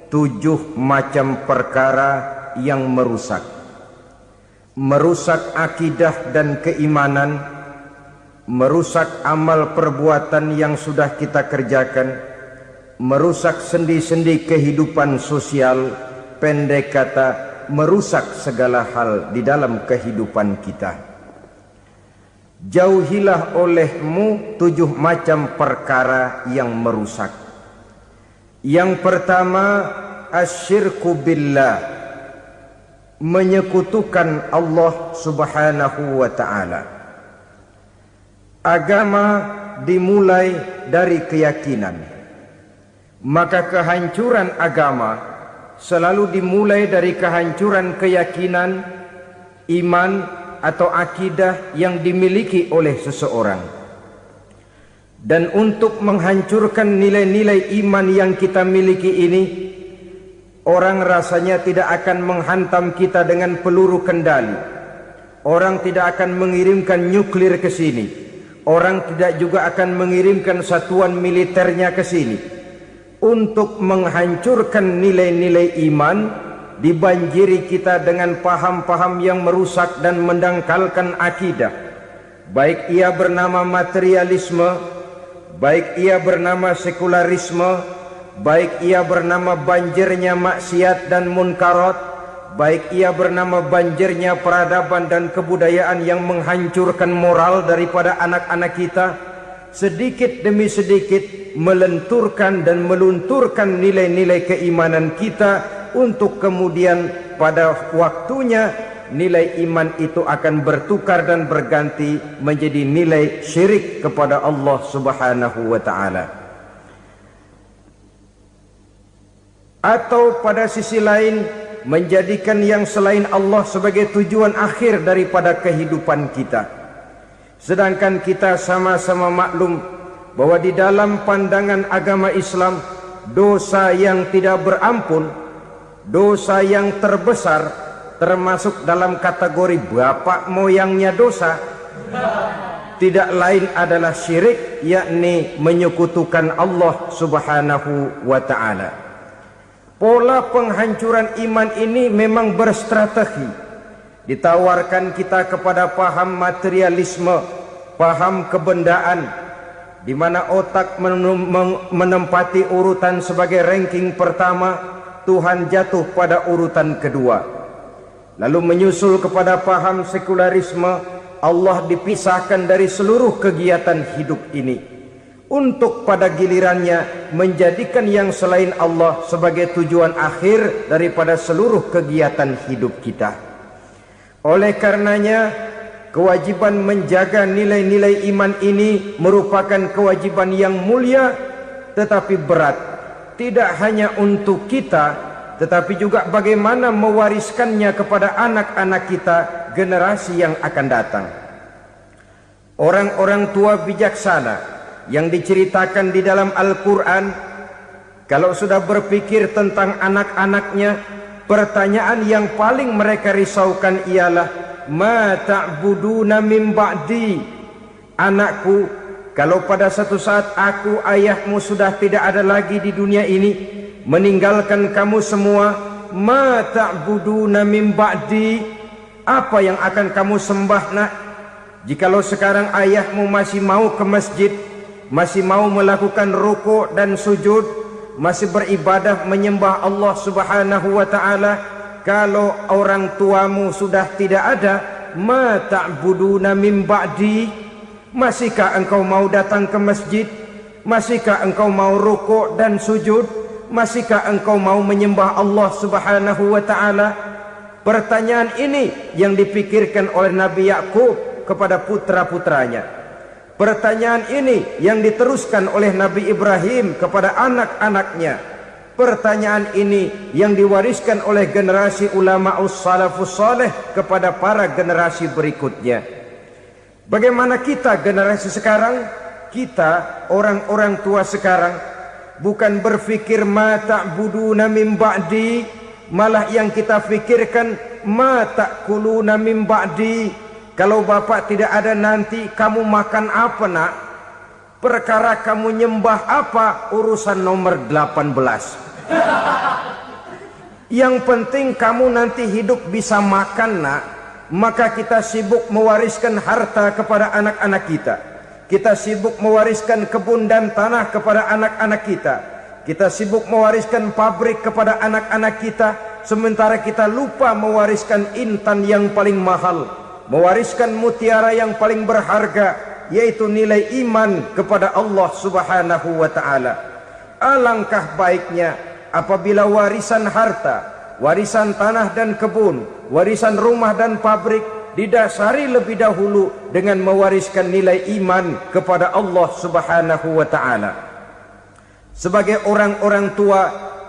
7 macam perkara yang merusak akidah dan keimanan, merusak amal perbuatan yang sudah kita kerjakan, merusak sendi-sendi kehidupan sosial, pendek kata merusak segala hal di dalam kehidupan kita. Jauhilah olehmu 7 macam perkara yang merusak. Yang pertama, asyirku billah, menyekutukan Allah subhanahu wa ta'ala. Agama dimulai dari keyakinan, maka kehancuran agama selalu dimulai dari kehancuran keyakinan, iman atau akidah yang dimiliki oleh seseorang. Dan untuk menghancurkan nilai-nilai iman yang kita miliki ini, orang rasanya tidak akan menghantam kita dengan peluru kendali. Orang tidak akan mengirimkan nuklir ke sini. Orang tidak juga akan mengirimkan satuan militernya ke sini. Untuk menghancurkan nilai-nilai iman, dibanjiri kita dengan paham-paham yang merusak dan mendangkalkan akidah. Baik ia bernama materialisme, baik ia bernama sekularisme, baik ia bernama banjirnya maksiat dan munkarat, baik ia bernama banjirnya peradaban dan kebudayaan yang menghancurkan moral daripada anak-anak kita, sedikit demi sedikit melenturkan dan melunturkan nilai-nilai keimanan kita, untuk kemudian pada waktunya nilai iman itu akan bertukar dan berganti menjadi nilai syirik kepada Allah subhanahu wa ta'ala. Atau pada sisi lain, menjadikan yang selain Allah sebagai tujuan akhir daripada kehidupan kita. Sedangkan kita sama-sama maklum bahwa di dalam pandangan agama Islam, dosa yang tidak berampun, dosa yang terbesar, termasuk dalam kategori bapak moyangnya dosa, tidak lain adalah syirik, yakni menyekutukan Allah subhanahu wa ta'ala. Pola penghancuran iman ini memang berstrategi. Ditawarkan kita kepada paham materialisme, paham kebendaan, di mana otak menempati urutan sebagai ranking pertama, Tuhan jatuh pada urutan kedua. Lalu menyusul kepada paham sekularisme, Allah dipisahkan dari seluruh kegiatan hidup ini, untuk pada gilirannya menjadikan yang selain Allah sebagai tujuan akhir daripada seluruh kegiatan hidup kita. Oleh karenanya, kewajiban menjaga nilai-nilai iman ini merupakan kewajiban yang mulia tetapi berat. Tidak hanya untuk kita, tetapi juga bagaimana mewariskannya kepada anak-anak kita, generasi yang akan datang. Orang-orang tua bijaksana yang diceritakan di dalam Al-Quran, kalau sudah berpikir tentang anak-anaknya, pertanyaan yang paling mereka risaukan ialah, ma ta'buduna min ba'di. Anakku, kalau pada satu saat aku, ayahmu sudah tidak ada lagi di dunia ini, meninggalkan kamu semua, ma ta'buduna min ba'di, apa yang akan kamu sembah nak? Jikalau sekarang ayahmu masih mau ke masjid, masih mau melakukan rukuk dan sujud, masih beribadah menyembah Allah subhanahu wa ta'ala, kalau orang tuamu sudah tidak ada, ma ta'buduna min ba'di, masihkah engkau mau datang ke masjid? Masihkah engkau mau rukuk dan sujud? Masihkah engkau mau menyembah Allah subhanahu wa ta'ala? Pertanyaan ini yang dipikirkan oleh Nabi Yakub kepada putra-putranya. Pertanyaan ini yang diteruskan oleh Nabi Ibrahim kepada anak-anaknya. Pertanyaan ini yang diwariskan oleh generasi ulama'us salafus saleh kepada para generasi berikutnya. Bagaimana kita generasi sekarang? Kita orang-orang tua sekarang bukan berfikir ma ta'buduna min ba'di, malah yang kita fikirkan ma ta'kuluna min ba'di. Kalau bapak tidak ada nanti kamu makan apa nak? Perkara kamu nyembah apa urusan nomor 18. Yang penting kamu nanti hidup bisa makan, nak. Maka kita sibuk mewariskan harta kepada anak-anak kita. Kita sibuk mewariskan kebun dan tanah kepada anak-anak kita. Kita sibuk mewariskan pabrik kepada anak-anak kita, sementara kita lupa mewariskan intan yang paling mahal, mewariskan mutiara yang paling berharga, yaitu nilai iman kepada Allah Subhanahu wa ta'ala. Alangkah baiknya apabila warisan harta, warisan tanah dan kebun, warisan rumah dan pabrik didasari lebih dahulu dengan mewariskan nilai iman kepada Allah Subhanahu wa ta'ala. Sebagai orang-orang tua,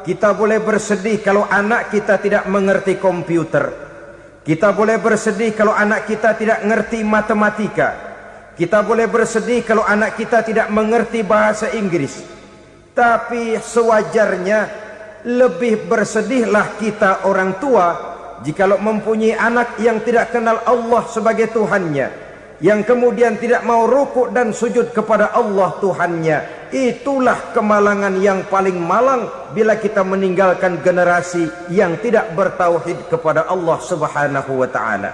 kita boleh bersedih kalau anak kita tidak mengerti komputer. Kita boleh bersedih kalau anak kita tidak mengerti matematika. Kita boleh bersedih kalau anak kita tidak mengerti bahasa Inggris. Tapi sewajarnya lebih bersedihlah kita orang tua jikalau mempunyai anak yang tidak kenal Allah sebagai Tuhannya, yang kemudian tidak mau rukuk dan sujud kepada Allah Tuhannya. Itulah kemalangan yang paling malang bila kita meninggalkan generasi yang tidak bertauhid kepada Allah Subhanahu wa ta'ala.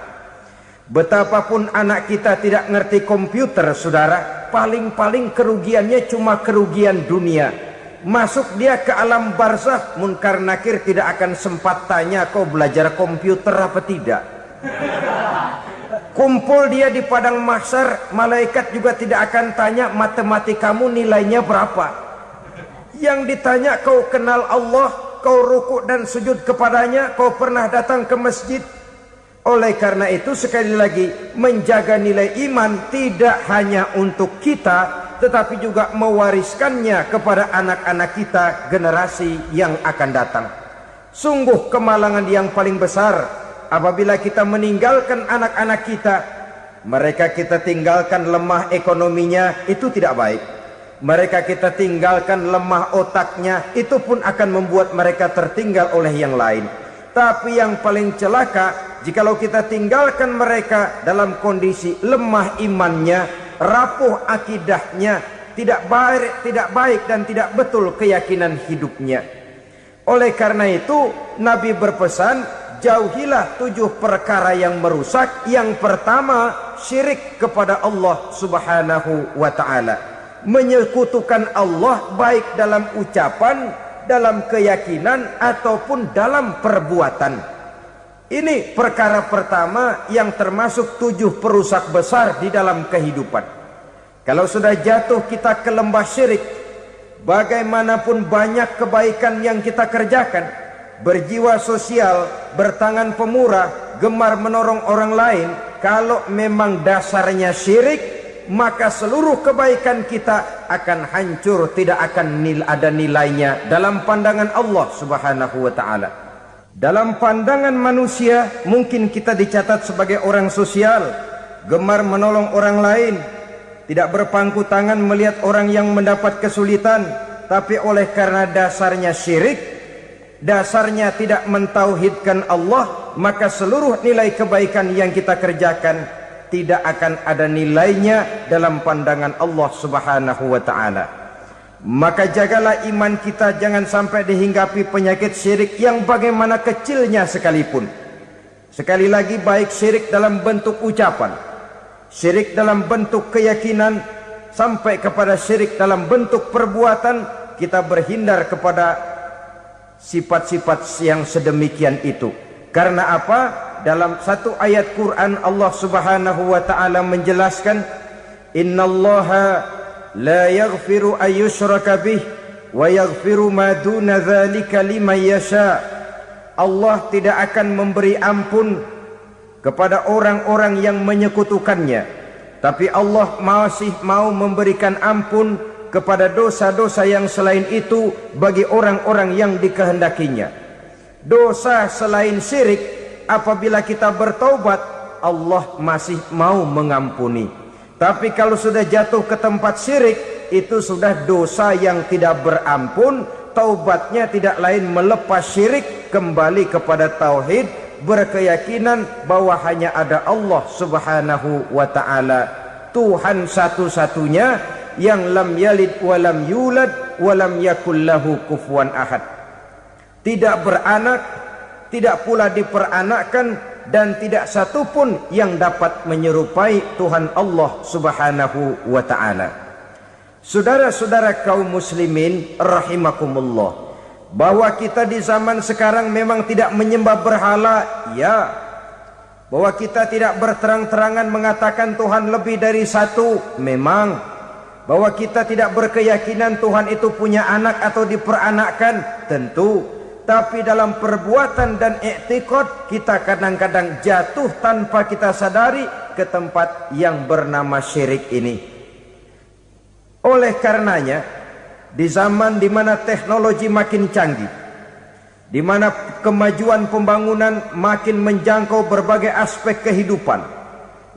Betapapun anak kita tidak ngerti komputer, saudara, paling-paling kerugiannya cuma kerugian dunia. Masuk dia ke alam barzakh, munkar nakir tidak akan sempat tanya kau belajar komputer apa tidak. Kumpul dia di padang mahsyar, malaikat juga tidak akan tanya matematikamu nilainya berapa. Yang ditanya kau kenal Allah, kau rukuk dan sujud kepadanya, kau pernah datang ke masjid. Oleh karena itu sekali lagi, menjaga nilai iman tidak hanya untuk kita, tetapi juga mewariskannya kepada anak-anak kita, generasi yang akan datang. Sungguh kemalangan yang paling besar apabila kita meninggalkan anak-anak kita. Mereka kita tinggalkan lemah ekonominya, itu tidak baik. Mereka kita tinggalkan lemah otaknya, itu pun akan membuat mereka tertinggal oleh yang lain. Tapi yang paling celaka, jikalau kita tinggalkan mereka dalam kondisi lemah imannya, rapuh akidahnya, tidak baik dan tidak betul keyakinan hidupnya. Oleh karena itu Nabi berpesan, jauhilah 7 perkara yang merusak. Yang pertama, syirik kepada Allah Subhanahu wa ta'ala. Menyekutukan Allah baik dalam ucapan, dalam keyakinan ataupun dalam perbuatan. Ini perkara pertama yang termasuk 7 perusak besar di dalam kehidupan. Kalau sudah jatuh kita ke lembah syirik, bagaimanapun banyak kebaikan yang kita kerjakan, berjiwa sosial, bertangan pemurah, gemar menolong orang lain, kalau memang dasarnya syirik, maka seluruh kebaikan kita akan hancur, tidak akan ada nilainya dalam pandangan Allah Subhanahu wa ta'ala. Dalam pandangan manusia mungkin kita dicatat sebagai orang sosial, gemar menolong orang lain, tidak berpangku tangan melihat orang yang mendapat kesulitan. Tapi oleh karena dasarnya syirik, dasarnya tidak mentauhidkan Allah, maka seluruh nilai kebaikan yang kita kerjakan tidak akan ada nilainya dalam pandangan Allah Subhanahu wa ta'ala. Maka jagalah iman kita, jangan sampai dihinggapi penyakit syirik yang bagaimana kecilnya sekalipun. Sekali lagi, baik syirik dalam bentuk ucapan, syirik dalam bentuk keyakinan, sampai kepada syirik dalam bentuk perbuatan, kita berhindar kepada sifat-sifat yang sedemikian itu. Karena apa? Dalam satu ayat Quran Allah Subhanahu wa ta'ala menjelaskan, innallaha la yaghfiru ayyushraka bih wa yaghfiru ma duna dzalika liman yasha. Allah tidak akan memberi ampun kepada orang-orang yang menyekutukannya, tapi Allah masih mau memberikan ampun kepada dosa-dosa yang selain itu bagi orang-orang yang dikehendakinya. Dosa selain syirik, apabila kita bertaubat, Allah masih mau mengampuni. Tapi kalau sudah jatuh ke tempat syirik, itu sudah dosa yang tidak berampun. Taubatnya tidak lain melepas syirik, kembali kepada tauhid, berkeyakinan bahwa hanya ada Allah Subhanahu wa ta'ala, Tuhan satu-satunya, yang lam yalid walam yulad walam yakul lahu kufuwan ahad. tidak beranak, tidak pula diperanakkan, dan tidak satupun yang dapat menyerupai Tuhan Allah Subhanahu wa ta'ala. Saudara-saudara kaum muslimin rahimakumullah, bahwa kita di zaman sekarang memang tidak menyembah berhala, ya. Bahwa kita tidak berterang-terangan mengatakan Tuhan lebih dari satu, memang. Bahwa kita tidak berkeyakinan Tuhan itu punya anak atau diperanakkan, tentu. Tapi dalam perbuatan dan i'tiqad kita kadang-kadang jatuh tanpa kita sadari ke tempat yang bernama syirik ini. Oleh karenanya, di zaman di mana teknologi makin canggih, di mana kemajuan pembangunan makin menjangkau berbagai aspek kehidupan,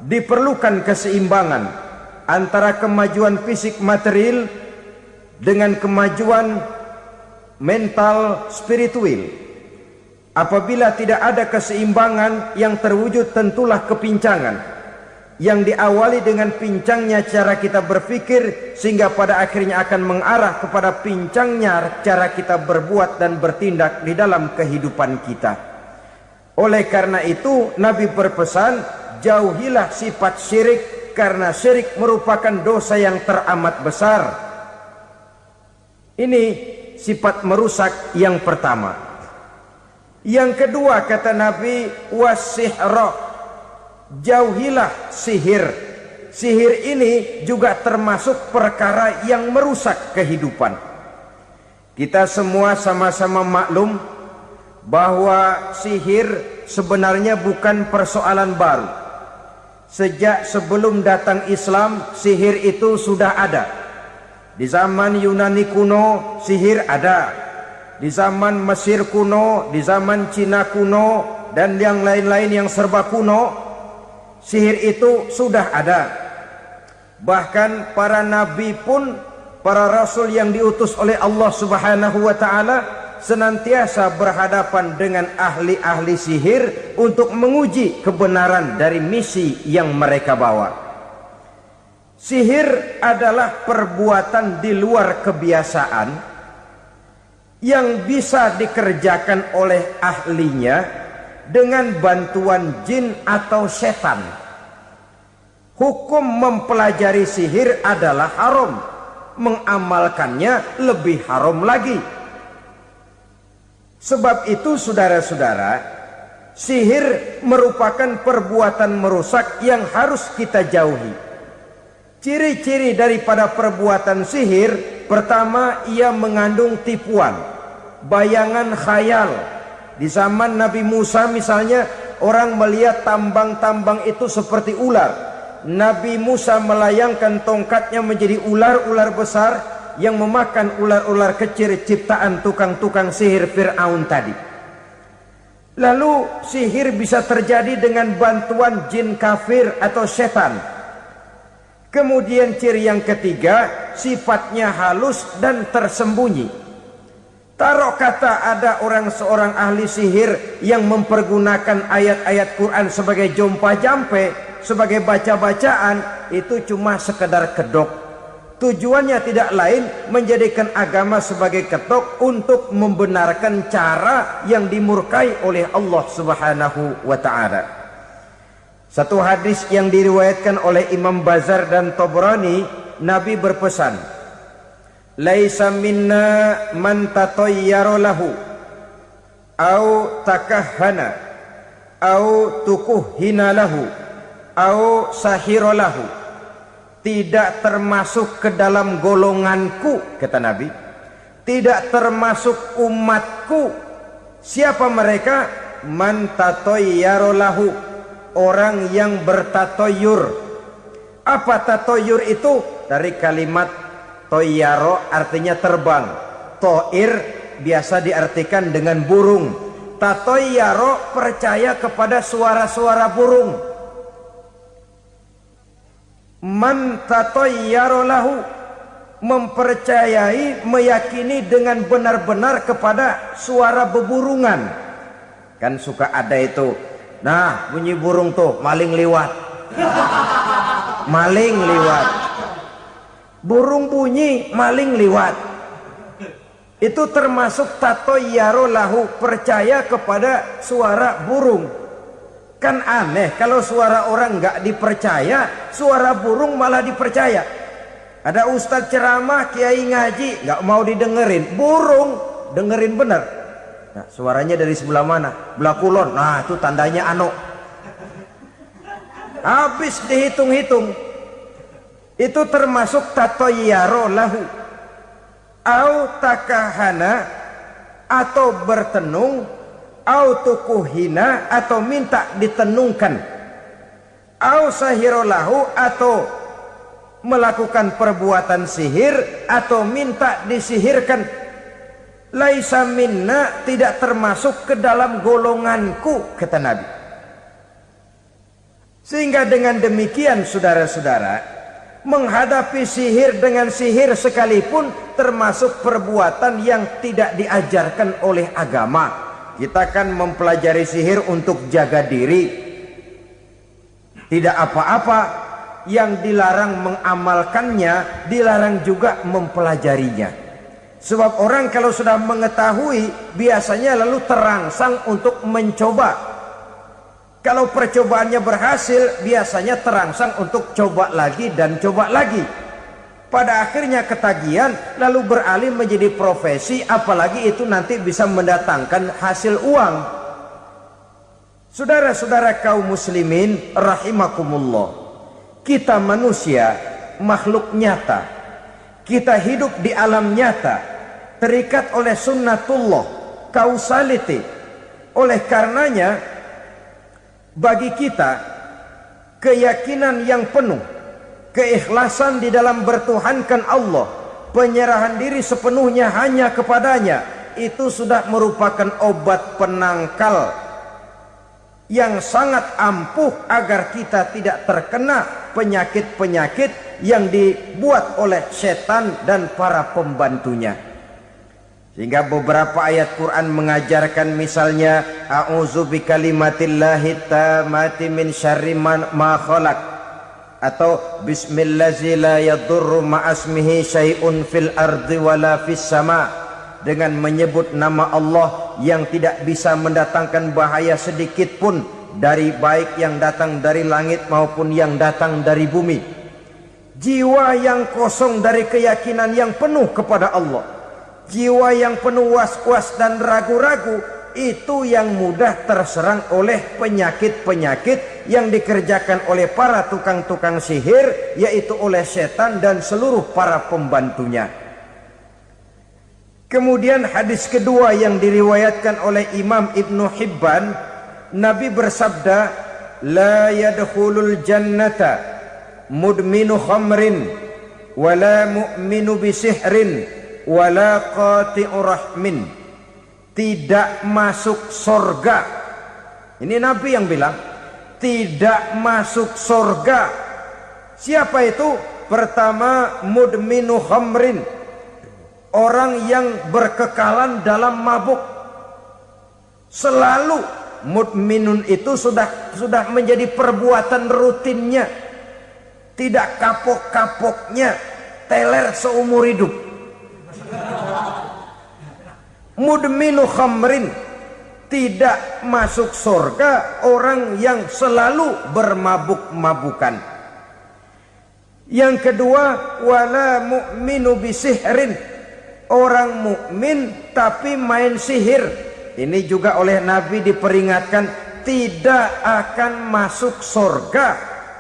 diperlukan keseimbangan antara kemajuan fisik material dengan kemajuan mental spiritual. Apabila tidak ada keseimbangan, yang terwujud tentulah kepincangan, yang diawali dengan pincangnya cara kita berpikir, sehingga pada akhirnya akan mengarah kepada pincangnya cara kita berbuat dan bertindak di dalam kehidupan kita. Oleh karena itu Nabi berpesan, jauhilah sifat syirik, karena syirik merupakan dosa yang teramat besar. Ini sifat merusak yang pertama. Yang kedua kata Nabi, wasihra, jauhilah sihir. Sihir ini juga termasuk perkara yang merusak kehidupan. Kita semua sama-sama maklum bahwa sihir sebenarnya bukan persoalan baru. Sejak sebelum datang Islam, sihir itu sudah ada. Di zaman Yunani kuno, sihir ada. Di zaman Mesir kuno, di zaman Cina kuno, dan yang lain-lain yang serba kuno, sihir itu sudah ada. Bahkan para nabi pun, para rasul yang diutus oleh Allah Subhanahu wa ta'ala, senantiasa berhadapan dengan ahli-ahli sihir untuk menguji kebenaran dari misi yang mereka bawa. Sihir adalah perbuatan di luar kebiasaan yang bisa dikerjakan oleh ahlinya dengan bantuan jin atau setan. Hukum mempelajari sihir adalah haram, mengamalkannya lebih haram lagi. Sebab itu saudara-saudara, sihir merupakan perbuatan merusak yang harus kita jauhi. Ciri-ciri daripada perbuatan sihir, pertama, ia mengandung tipuan, bayangan khayal. Di zaman Nabi Musa misalnya, orang melihat tambang-tambang itu seperti ular. Nabi Musa melayangkan tongkatnya menjadi ular-ular besar yang memakan ular-ular kecil ciptaan tukang-tukang sihir Fir'aun tadi. Lalu sihir bisa terjadi dengan bantuan jin kafir atau setan. Kemudian ciri yang ketiga, sifatnya halus dan tersembunyi. Taruh kata ada seorang ahli sihir yang mempergunakan ayat-ayat Quran sebagai jompa-jampe, sebagai baca-bacaan, itu cuma sekedar kedok. Tujuannya tidak lain menjadikan agama sebagai ketok untuk membenarkan cara yang dimurkai oleh Allah Subhanahu wa ta'ala. Satu hadis yang diriwayatkan oleh Imam Bazar dan Tabrani, Nabi berpesan, laisa minna man tatayyara lahu au takahhana au tukuhhina lahu au sahira lahu. Tidak termasuk ke dalam golonganku, kata Nabi. Tidak termasuk umatku. Siapa mereka? Man tatayyara lahu, orang yang bertatoyur. Apa tatoyur itu? Dari kalimat toyaro, artinya terbang. Toir biasa diartikan dengan burung. Tatoyaro percaya kepada suara-suara burung. Man tatayyara lahu, mempercayai, meyakini dengan benar-benar kepada suara beburungan. Kan suka ada itu, nah bunyi burung tuh, maling liwat. Maling liwat. Burung bunyi, maling liwat. Itu termasuk tatoyaro lahu, percaya kepada suara burung. Kan aneh kalau suara orang nggak dipercaya, suara burung malah dipercaya. Ada ustadz ceramah, kiai ngaji, nggak mau didengerin, burung dengerin bener. Nah, suaranya dari sebelah mana? Belah kulon. Nah, itu tandanya ano. Habis dihitung-hitung. Itu termasuk tatoyaro lahu. Au takahana, atau bertenung, au tukuhina, atau minta ditenungkan, au sahirolahu, atau melakukan perbuatan sihir, atau minta disihirkan. Laisa minna, tidak termasuk ke dalam golonganku, kata Nabi. Sehingga dengan demikian saudara-saudara, menghadapi sihir dengan sihir sekalipun termasuk perbuatan yang tidak diajarkan oleh agama. Kita kan mempelajari sihir untuk jaga diri, tidak apa-apa. Yang dilarang mengamalkannya, dilarang juga mempelajarinya. Sebab orang kalau sudah mengetahui, biasanya lalu terangsang untuk mencoba. Kalau percobaannya berhasil, biasanya terangsang untuk coba lagi dan coba lagi. Pada akhirnya ketagihan, lalu beralih menjadi profesi, apalagi itu nanti bisa mendatangkan hasil uang. Saudara-saudara kaum muslimin rahimakumullah, kita manusia makhluk nyata. Kita hidup di alam nyata, terikat oleh sunnatullah, causality. Oleh karenanya, bagi kita keyakinan yang penuh, keikhlasan di dalam bertuhankan Allah, penyerahan diri sepenuhnya hanya kepadanya, itu sudah merupakan obat penangkal yang sangat ampuh agar kita tidak terkena penyakit-penyakit yang dibuat oleh setan dan para pembantunya. Sehingga beberapa ayat Quran mengajarkan, misalnya a'udzu bikalimatillahi tammati min syarri ma khalaq, atau bismillazi la yadurru ma'asmihi syai'un fil ardi wala fis sama, dengan menyebut nama Allah yang tidak bisa mendatangkan bahaya sedikit pun, dari baik yang datang dari langit maupun yang datang dari bumi. Jiwa yang kosong dari keyakinan yang penuh kepada Allah, jiwa yang penuh was-was dan ragu-ragu, itu yang mudah terserang oleh penyakit-penyakit yang dikerjakan oleh para tukang-tukang sihir, yaitu oleh setan dan seluruh para pembantunya. Kemudian hadis kedua yang diriwayatkan oleh Imam Ibnu Hibban, Nabi bersabda, la yadkhulul jannata mudminu khamrin wala mu'minu bisihrin wala qati'u rahmin. Tidak masuk sorga. Ini Nabi yang bilang, tidak masuk sorga. Siapa itu? Pertama, mudminu khamrin, orang yang berkekalan dalam mabuk. Selalu mudminun itu sudah menjadi perbuatan rutinnya, tidak kapok-kapoknya, teler seumur hidup. Mudminu khamrin, tidak masuk surga orang yang selalu bermabuk-mabukan. Yang kedua, wala mu'minu bisihrin, orang mukmin tapi main sihir. Ini juga oleh Nabi diperingatkan, tidak akan masuk surga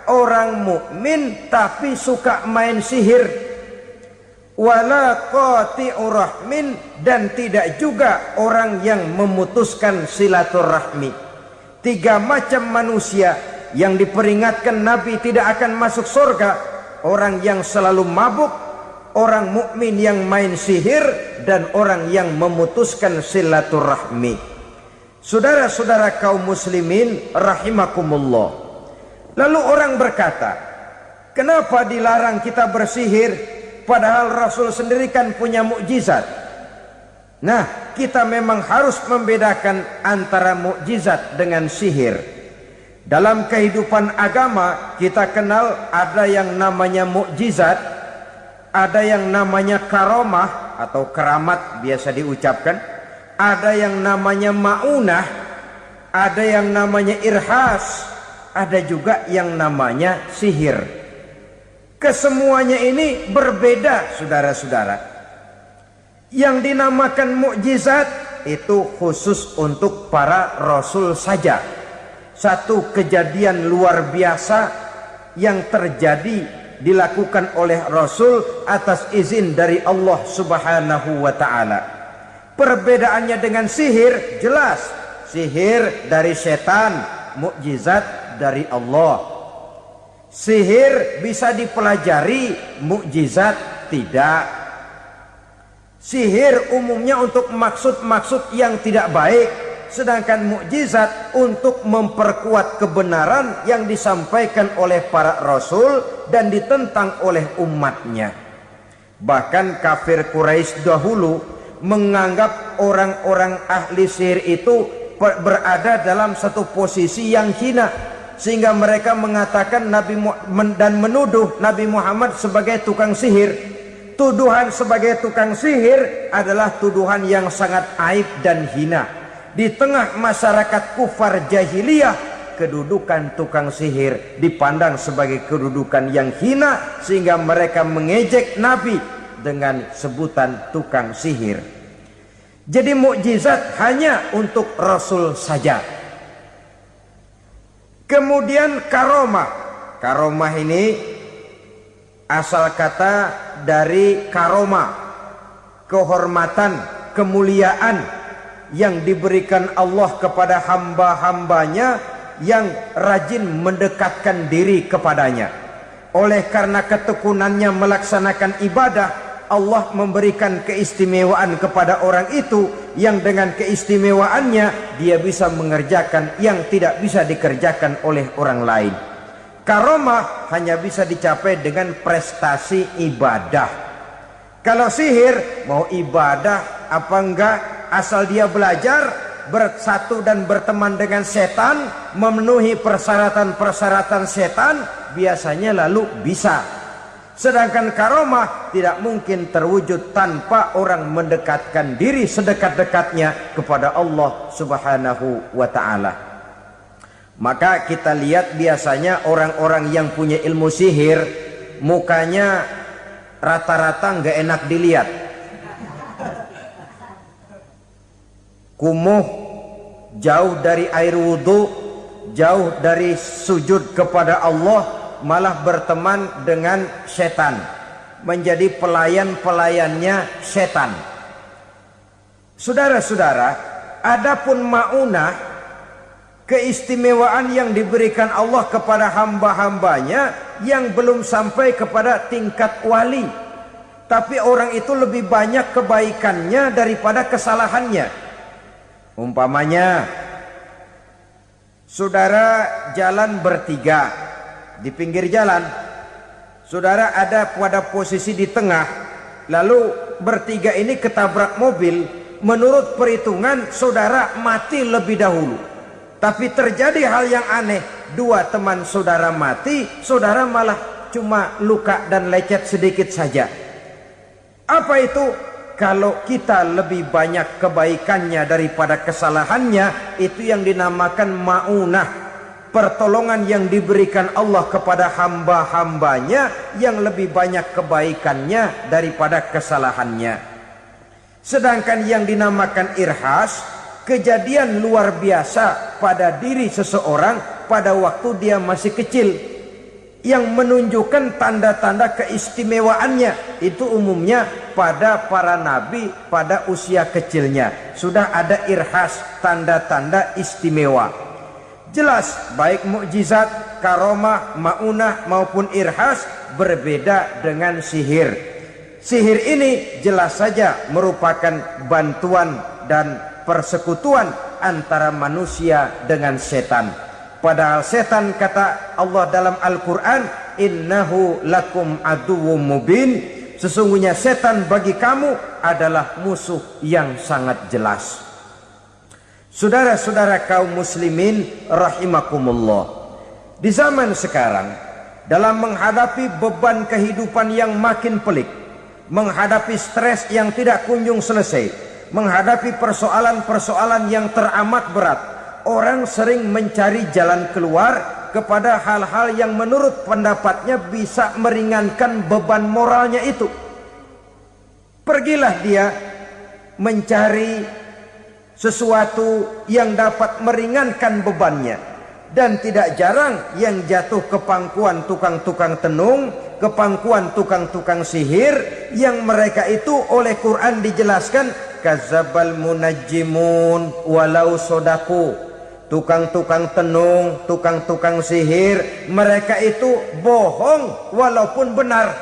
orang mukmin tapi suka main sihir. Wala qati'u rahmin, dan tidak juga orang yang memutuskan silaturahmi. Tiga macam manusia yang diperingatkan Nabi tidak akan masuk surga: orang yang selalu mabuk, orang mukmin yang main sihir, dan orang yang memutuskan silaturahmi. Saudara-saudara kaum muslimin rahimakumullah. Lalu orang berkata, kenapa dilarang kita bersihir? Padahal Rasul sendiri kan punya mukjizat. Nah, kita memang harus membedakan antara mukjizat dengan sihir. Dalam kehidupan agama kita kenal ada yang namanya mukjizat, Ada yang namanya karomah atau keramat biasa diucapkan. Ada yang namanya maunah. Ada yang namanya irhas. Ada juga yang namanya sihir. Kesemuanya ini berbeda, saudara-saudara. Yang dinamakan mukjizat itu khusus untuk para rasul saja. Satu kejadian luar biasa yang terjadi dilakukan oleh Rasul atas izin dari Allah Subhanahu wa ta'ala. Perbedaannya dengan sihir jelas. Sihir dari setan, mukjizat dari Allah. Sihir bisa dipelajari, mukjizat tidak. Sihir umumnya untuk maksud-maksud yang tidak baik, sedangkan mukjizat untuk memperkuat kebenaran yang disampaikan oleh para rasul dan ditentang oleh umatnya. Bahkan kafir Quraisy dahulu menganggap orang-orang ahli sihir itu berada dalam satu posisi yang hina, sehingga mereka mengatakan dan menuduh Nabi Muhammad sebagai tukang sihir. Tuduhan sebagai tukang sihir adalah tuduhan yang sangat aib dan hina. Di tengah masyarakat kufar jahiliyah, kedudukan tukang sihir dipandang sebagai kedudukan yang hina, sehingga mereka mengejek Nabi dengan sebutan tukang sihir. Jadi mukjizat hanya untuk Rasul saja. Kemudian karomah. Karomah ini asal kata dari karoma, kehormatan, kemuliaan yang diberikan Allah kepada hamba-hambanya yang rajin mendekatkan diri kepadanya. Oleh karena ketekunannya melaksanakan ibadah, Allah memberikan keistimewaan kepada orang itu, yang dengan keistimewaannya dia bisa mengerjakan yang tidak bisa dikerjakan oleh orang lain. Karomah hanya bisa dicapai dengan prestasi ibadah. Kalau sihir mau ibadah apa enggak, asal dia belajar, bersatu dan berteman dengan setan, memenuhi persyaratan-persyaratan setan, biasanya lalu bisa. Sedangkan karomah tidak mungkin terwujud tanpa orang mendekatkan diri sedekat-dekatnya kepada Allah Subhanahu wa ta'ala. Maka kita lihat biasanya orang-orang yang punya ilmu sihir, mukanya rata-rata nggak enak dilihat. Kumuh, jauh dari air wudhu, jauh dari sujud kepada Allah, malah berteman dengan setan, menjadi pelayan-pelayannya setan. Saudara-saudara, adapun maunah, keistimewaan yang diberikan Allah kepada hamba-hambanya yang belum sampai kepada tingkat wali, tapi orang itu lebih banyak kebaikannya daripada kesalahannya. Umpamanya, saudara jalan bertiga di pinggir jalan, saudara ada pada posisi di tengah, lalu bertiga ini ketabrak mobil. Menurut perhitungan saudara mati lebih dahulu, tapi terjadi hal yang aneh, dua teman saudara mati, saudara malah cuma luka dan lecet sedikit saja. Apa itu? Kalau kita lebih banyak kebaikannya daripada kesalahannya, itu yang dinamakan maunah, pertolongan yang diberikan Allah kepada hamba-hambanya yang lebih banyak kebaikannya daripada kesalahannya. Sedangkan yang dinamakan irhas, kejadian luar biasa pada diri seseorang pada waktu dia masih kecil, yang menunjukkan tanda-tanda keistimewaannya. Itu umumnya pada para nabi pada usia kecilnya sudah ada irhas, tanda-tanda istimewa. Jelas baik mukjizat, karomah, maunah maupun irhas berbeda dengan sihir. Sihir ini jelas saja merupakan bantuan dan persekutuan antara manusia dengan setan. Padahal setan, kata Allah dalam Al-Quran, innahu lakum aduwwum mubin, sesungguhnya setan bagi kamu adalah musuh yang sangat jelas. Saudara-saudara kaum muslimin rahimakumullah, di zaman sekarang dalam menghadapi beban kehidupan yang makin pelik, menghadapi stres yang tidak kunjung selesai, menghadapi persoalan-persoalan yang teramat berat, orang sering mencari jalan keluar kepada hal-hal yang menurut pendapatnya bisa meringankan beban moralnya itu. Pergilah dia mencari sesuatu yang dapat meringankan bebannya. Dan tidak jarang yang jatuh ke pangkuan tukang-tukang tenung, ke pangkuan tukang-tukang sihir, yang mereka itu oleh Quran dijelaskan kadzabal munajjimun walau sodaku. Tukang-tukang tenung, tukang-tukang sihir, mereka itu bohong walaupun benar.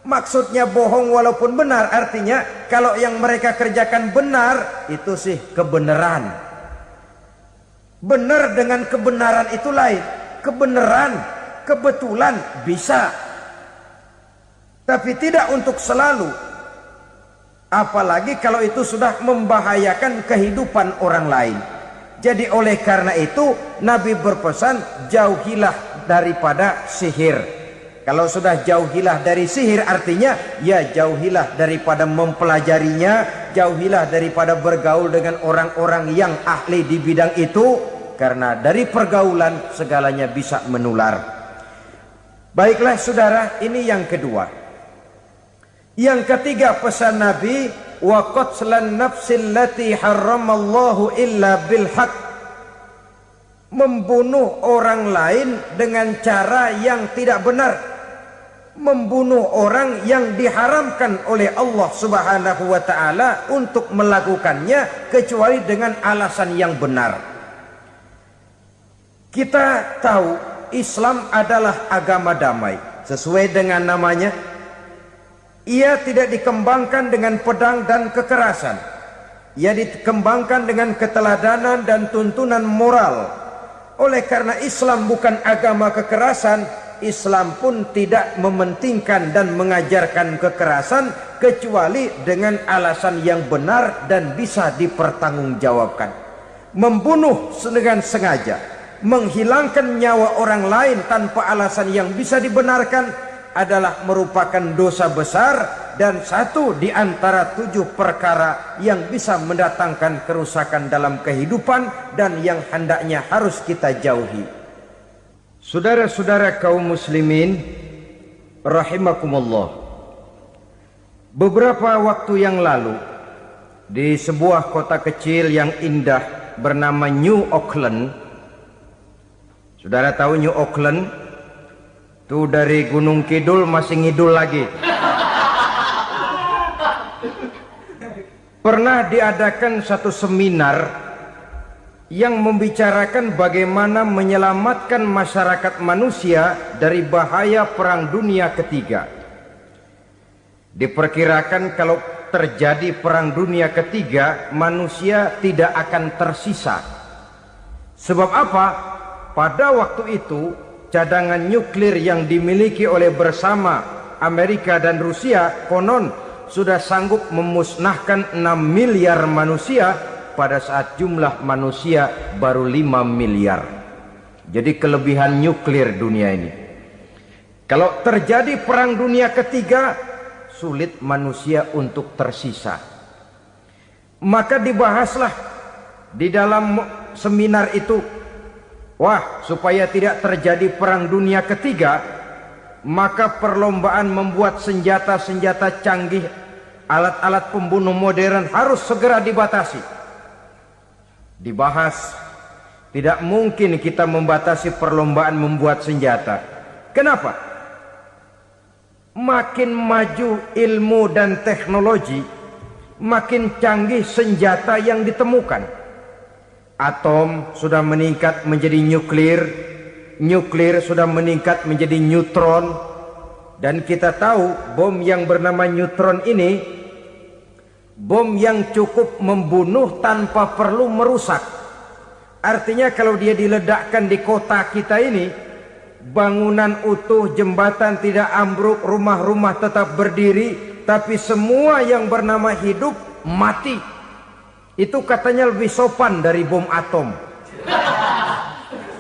Maksudnya bohong walaupun benar artinya kalau yang mereka kerjakan benar itu sih kebenaran. Benar dengan kebenaran itu lain. Kebenaran, kebetulan bisa, tapi tidak untuk selalu. Apalagi kalau itu sudah membahayakan kehidupan orang lain. Jadi oleh karena itu Nabi berpesan jauhilah daripada sihir. Kalau sudah jauhilah dari sihir artinya ya jauhilah daripada mempelajarinya, jauhilah daripada bergaul dengan orang-orang yang ahli di bidang itu, karena dari pergaulan segalanya bisa menular. Baiklah saudara, ini yang kedua. Yang ketiga pesan Nabi, wa qatlan nafsil lati harramallahu illa bil haq. Membunuh orang lain dengan cara yang tidak benar. Membunuh orang yang diharamkan oleh Allah Subhanahu wa taala untuk melakukannya kecuali dengan alasan yang benar. Kita tahu Islam adalah agama damai. Sesuai dengan namanya, ia tidak dikembangkan dengan pedang dan kekerasan. Ia dikembangkan dengan keteladanan dan tuntunan moral. Oleh karena Islam bukan agama kekerasan, Islam pun tidak mementingkan dan mengajarkan kekerasan kecuali dengan alasan yang benar dan bisa dipertanggungjawabkan. Membunuh dengan sengaja, menghilangkan nyawa orang lain tanpa alasan yang bisa dibenarkan adalah merupakan dosa besar dan satu di antara 7 perkara yang bisa mendatangkan kerusakan dalam kehidupan dan yang hendaknya harus kita jauhi. Saudara-saudara kaum muslimin rahimakumullah, beberapa waktu yang lalu di sebuah kota kecil yang indah bernama New Auckland. Saudara tahu New Auckland? Itu dari Gunung Kidul masih ngidul lagi. Pernah diadakan satu seminar yang membicarakan bagaimana menyelamatkan masyarakat manusia dari bahaya Perang Dunia Ketiga. Diperkirakan kalau terjadi Perang Dunia Ketiga, manusia tidak akan tersisa. Sebab apa? Pada waktu itu cadangan nuklir yang dimiliki oleh bersama Amerika dan Rusia konon sudah sanggup memusnahkan 6 miliar manusia pada saat jumlah manusia baru 5 miliar. Jadi kelebihan nuklir dunia ini. Kalau terjadi Perang Dunia Ketiga, sulit manusia untuk tersisa. Maka dibahaslah di dalam seminar itu, wah, supaya tidak terjadi Perang Dunia Ketiga, maka perlombaan membuat senjata-senjata canggih, alat-alat pembunuh modern harus segera dibatasi. Dibahas, tidak mungkin kita membatasi perlombaan membuat senjata. Kenapa? Makin maju ilmu dan teknologi, makin canggih senjata yang ditemukan. Atom sudah meningkat menjadi nuklir, nuklir sudah meningkat menjadi neutron, dan kita tahu bom yang bernama neutron ini bom yang cukup membunuh tanpa perlu merusak. Artinya kalau dia diledakkan di kota kita ini, bangunan utuh, jembatan tidak ambruk, rumah-rumah tetap berdiri, tapi semua yang bernama hidup mati. Itu katanya lebih sopan dari bom atom.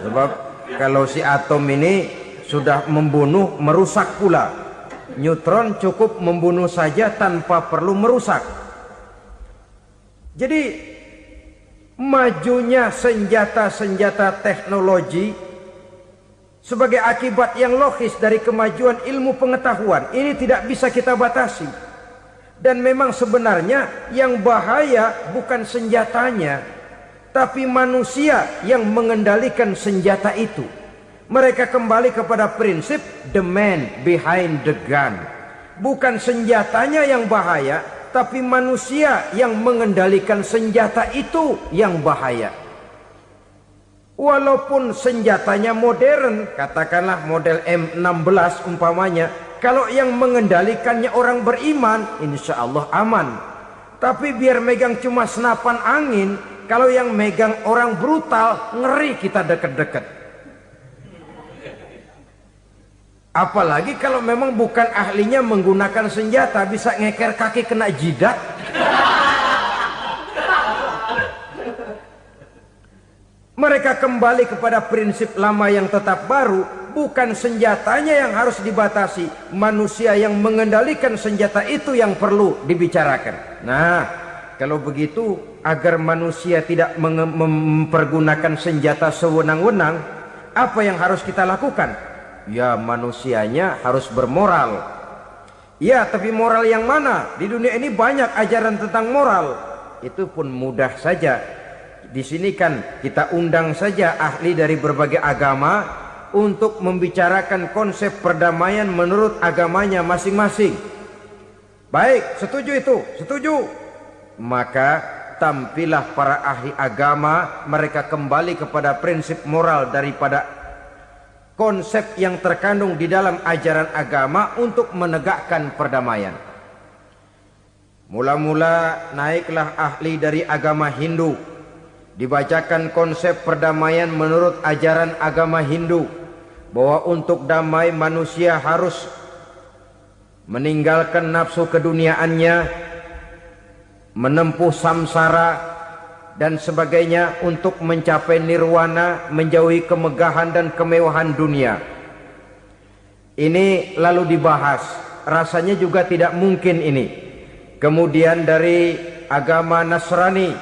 Sebab kalau si atom ini sudah membunuh, merusak pula. Neutron cukup membunuh saja tanpa perlu merusak. Jadi majunya senjata-senjata teknologi sebagai akibat yang logis dari kemajuan ilmu pengetahuan ini tidak bisa kita batasi. Dan memang sebenarnya yang bahaya bukan senjatanya, tapi manusia yang mengendalikan senjata itu. Mereka kembali kepada prinsip the man behind the gun. Bukan senjatanya yang bahaya, tapi manusia yang mengendalikan senjata itu yang bahaya. Walaupun senjatanya modern, katakanlah model M16 umpamanya, kalau yang mengendalikannya orang beriman, insya Allah aman. Tapi biar megang cuma senapan angin, kalau yang megang orang brutal, ngeri kita deket-deket. Apalagi kalau memang bukan ahlinya menggunakan senjata, bisa ngeker kaki kena jidat. Mereka kembali kepada prinsip lama yang tetap baru. Bukan senjatanya yang harus dibatasi, manusia yang mengendalikan senjata itu yang perlu dibicarakan. Nah, kalau begitu, agar manusia tidak mempergunakan senjata sewenang-wenang, apa yang harus kita lakukan? Ya, manusianya harus bermoral. Ya, tapi moral yang mana? Di dunia ini banyak ajaran tentang moral. Itu pun mudah saja. Di sini kan kita undang saja ahli dari berbagai agama untuk membicarakan konsep perdamaian menurut agamanya masing-masing. Baik, setuju itu? Setuju. Maka tampillah para ahli agama, mereka kembali kepada prinsip moral daripada konsep yang terkandung di dalam ajaran agama untuk menegakkan perdamaian. Mula-mula naiklah ahli dari agama Hindu, dibacakan konsep perdamaian menurut ajaran agama Hindu, bahwa untuk damai manusia harus meninggalkan nafsu keduniaannya, menempuh samsara dan sebagainya untuk mencapai nirwana, menjauhi kemegahan dan kemewahan dunia. Ini lalu dibahas, rasanya juga tidak mungkin ini. Kemudian dari agama Nasrani,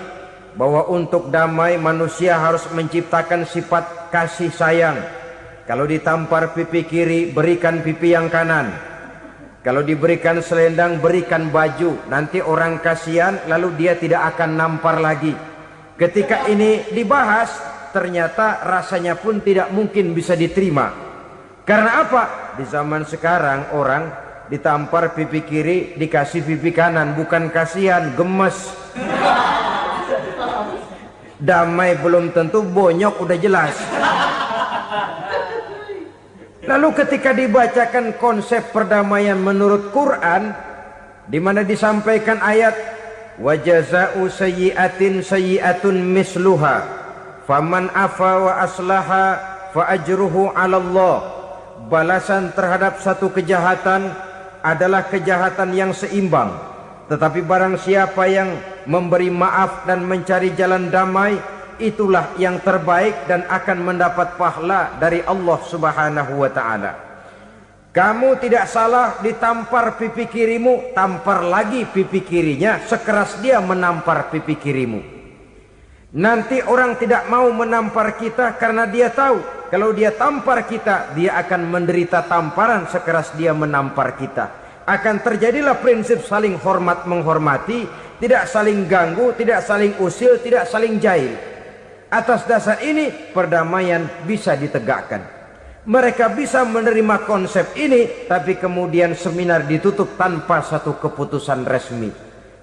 bahwa untuk damai manusia harus menciptakan sifat kasih sayang. Kalau ditampar pipi kiri, berikan pipi yang kanan. Kalau diberikan selendang, berikan baju. Nanti orang kasihan, lalu dia tidak akan nampar lagi. Ketika ini dibahas, ternyata rasanya pun tidak mungkin bisa diterima. Karena apa? Di zaman sekarang orang ditampar pipi kiri, dikasih pipi kanan. Bukan kasihan, gemes. Damai belum tentu, bonyok udah jelas. Lalu ketika dibacakan konsep perdamaian menurut Quran, di mana disampaikan ayat wa jazaa'u sayyi'atin sayyi'atun misluha faman afa wa aslaha fa ajruhu 'ala Allah. Balasan terhadap satu kejahatan adalah kejahatan yang seimbang, tetapi barang siapa yang memberi maaf dan mencari jalan damai, itulah yang terbaik dan akan mendapat pahala dari Allah Subhanahu wa ta'ala. Kamu tidak salah ditampar pipi kirimu, tampar lagi pipi kirinya sekeras dia menampar pipi kirimu. Nanti orang tidak mau menampar kita karena dia tahu kalau dia tampar kita, dia akan menderita tamparan sekeras dia menampar kita. Akan terjadilah prinsip saling hormat menghormati, tidak saling ganggu, tidak saling usil, tidak saling jahil. Atas dasar ini perdamaian bisa ditegakkan. Mereka bisa menerima konsep ini, tapi kemudian seminar ditutup tanpa satu keputusan resmi.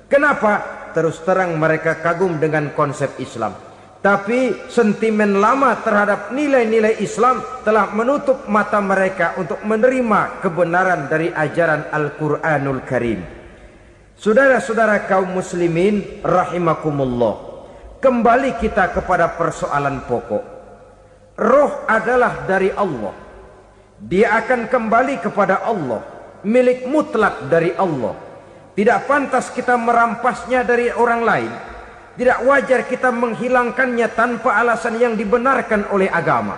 Kenapa? Terus terang mereka kagum dengan konsep Islam, tapi sentimen lama terhadap nilai-nilai Islam telah menutup mata mereka untuk menerima kebenaran dari ajaran Al-Quranul Karim. Saudara-saudara kaum muslimin rahimakumullah, kembali kita kepada persoalan pokok. Roh adalah dari Allah. Dia akan kembali kepada Allah, milik mutlak dari Allah. Tidak pantas kita merampasnya dari orang lain. Tidak wajar kita menghilangkannya tanpa alasan yang dibenarkan oleh agama.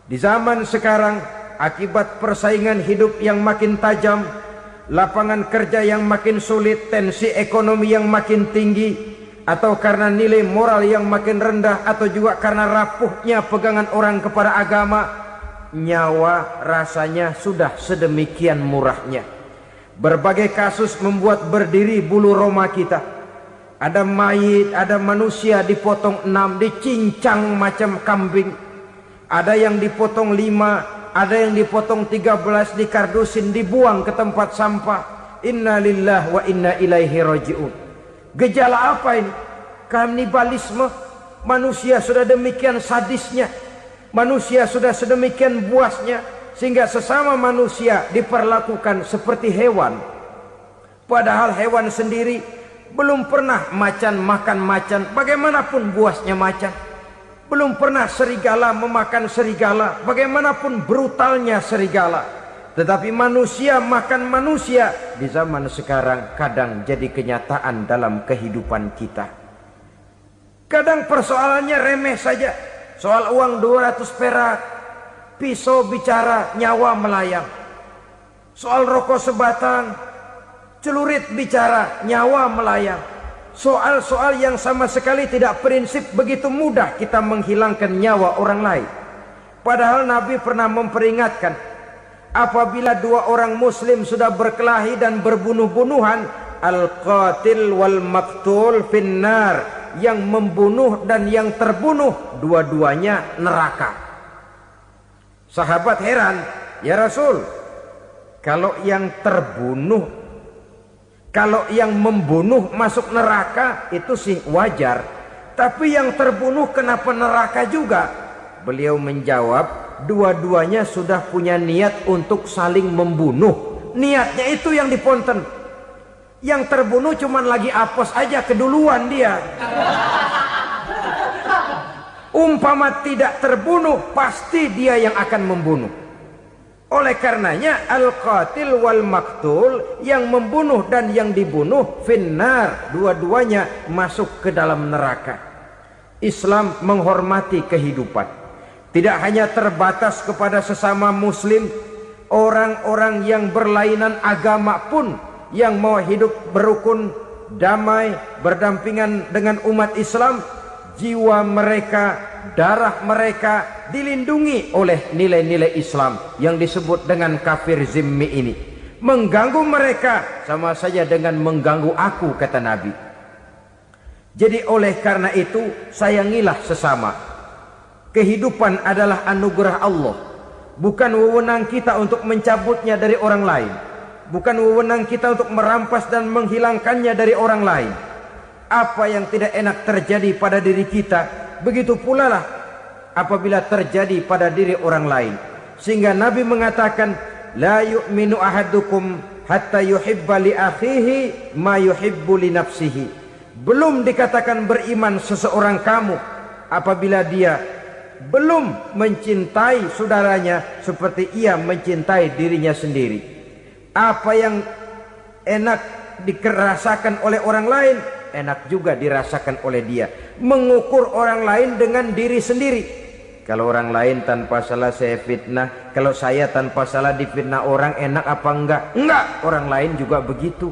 Di zaman sekarang akibat persaingan hidup yang makin tajam, lapangan kerja yang makin sulit, tensi ekonomi yang makin tinggi, atau karena nilai moral yang makin rendah, atau juga karena rapuhnya pegangan orang kepada agama, nyawa rasanya sudah sedemikian murahnya. Berbagai kasus membuat berdiri bulu roma kita. Ada mayit, ada manusia dipotong 6, dicincang macam kambing. Ada yang dipotong 5, ada yang dipotong 13, dikardusin, dibuang ke tempat sampah. Inna lillahi wa inna ilaihi raji'un. Gejala apa ini? Kanibalisme. Manusia sudah demikian sadisnya, manusia sudah sedemikian buasnya, sehingga sesama manusia diperlakukan seperti hewan. Padahal hewan sendiri belum pernah macan makan macan, bagaimanapun buasnya macan. Belum pernah serigala memakan serigala, bagaimanapun brutalnya serigala. Tetapi manusia makan manusia di zaman sekarang kadang jadi kenyataan dalam kehidupan kita. Kadang persoalannya remeh saja. Soal uang 200 perak, pisau bicara, nyawa melayang. Soal rokok sebatang, celurit bicara, nyawa melayang. Soal-soal yang sama sekali tidak prinsip, begitu mudah kita menghilangkan nyawa orang lain. Padahal Nabi pernah memperingatkan, apabila dua orang muslim sudah berkelahi dan berbunuh-bunuhan, al-qatil wal maktul finnar, yang membunuh dan yang terbunuh dua-duanya neraka. Sahabat heran, ya Rasul, kalau yang terbunuh, kalau yang membunuh masuk neraka itu sih wajar, tapi yang terbunuh kenapa neraka juga? Beliau menjawab, dua-duanya sudah punya niat untuk saling membunuh. Niatnya itu yang diponten. Yang terbunuh cuman lagi apes aja, keduluan dia. Umpama tidak terbunuh, pasti dia yang akan membunuh. Oleh karenanya al-qatil wal maktul, yang membunuh dan yang dibunuh finnar, dua-duanya masuk ke dalam neraka. Islam menghormati kehidupan, tidak hanya terbatas kepada sesama muslim, orang-orang yang berlainan agama pun yang mau hidup berukun, damai, berdampingan dengan umat Islam, jiwa mereka, darah mereka dilindungi oleh nilai-nilai Islam yang disebut dengan kafir zimmi ini. Mengganggu mereka sama saja dengan mengganggu aku, kata Nabi. Jadi oleh karena itu, sayangilah sesama. Kehidupan adalah anugerah Allah, bukan wewenang kita untuk mencabutnya dari orang lain, bukan wewenang kita untuk merampas dan menghilangkannya dari orang lain. Apa yang tidak enak terjadi pada diri kita, begitu pula lah apabila terjadi pada diri orang lain. Sehingga Nabi mengatakan, la yu'minu ahadukum hatta yuhibba li akhihi ma yuhibbu li nafsihi. Belum dikatakan beriman seseorang kamu apabila dia belum mencintai saudaranya seperti ia mencintai dirinya sendiri. Apa yang enak dirasakan oleh orang lain, enak juga dirasakan oleh dia. Mengukur orang lain dengan diri sendiri. Kalau orang lain tanpa salah saya fitnah, kalau saya tanpa salah difitnah orang, enak apa enggak? Enggak, orang lain juga begitu.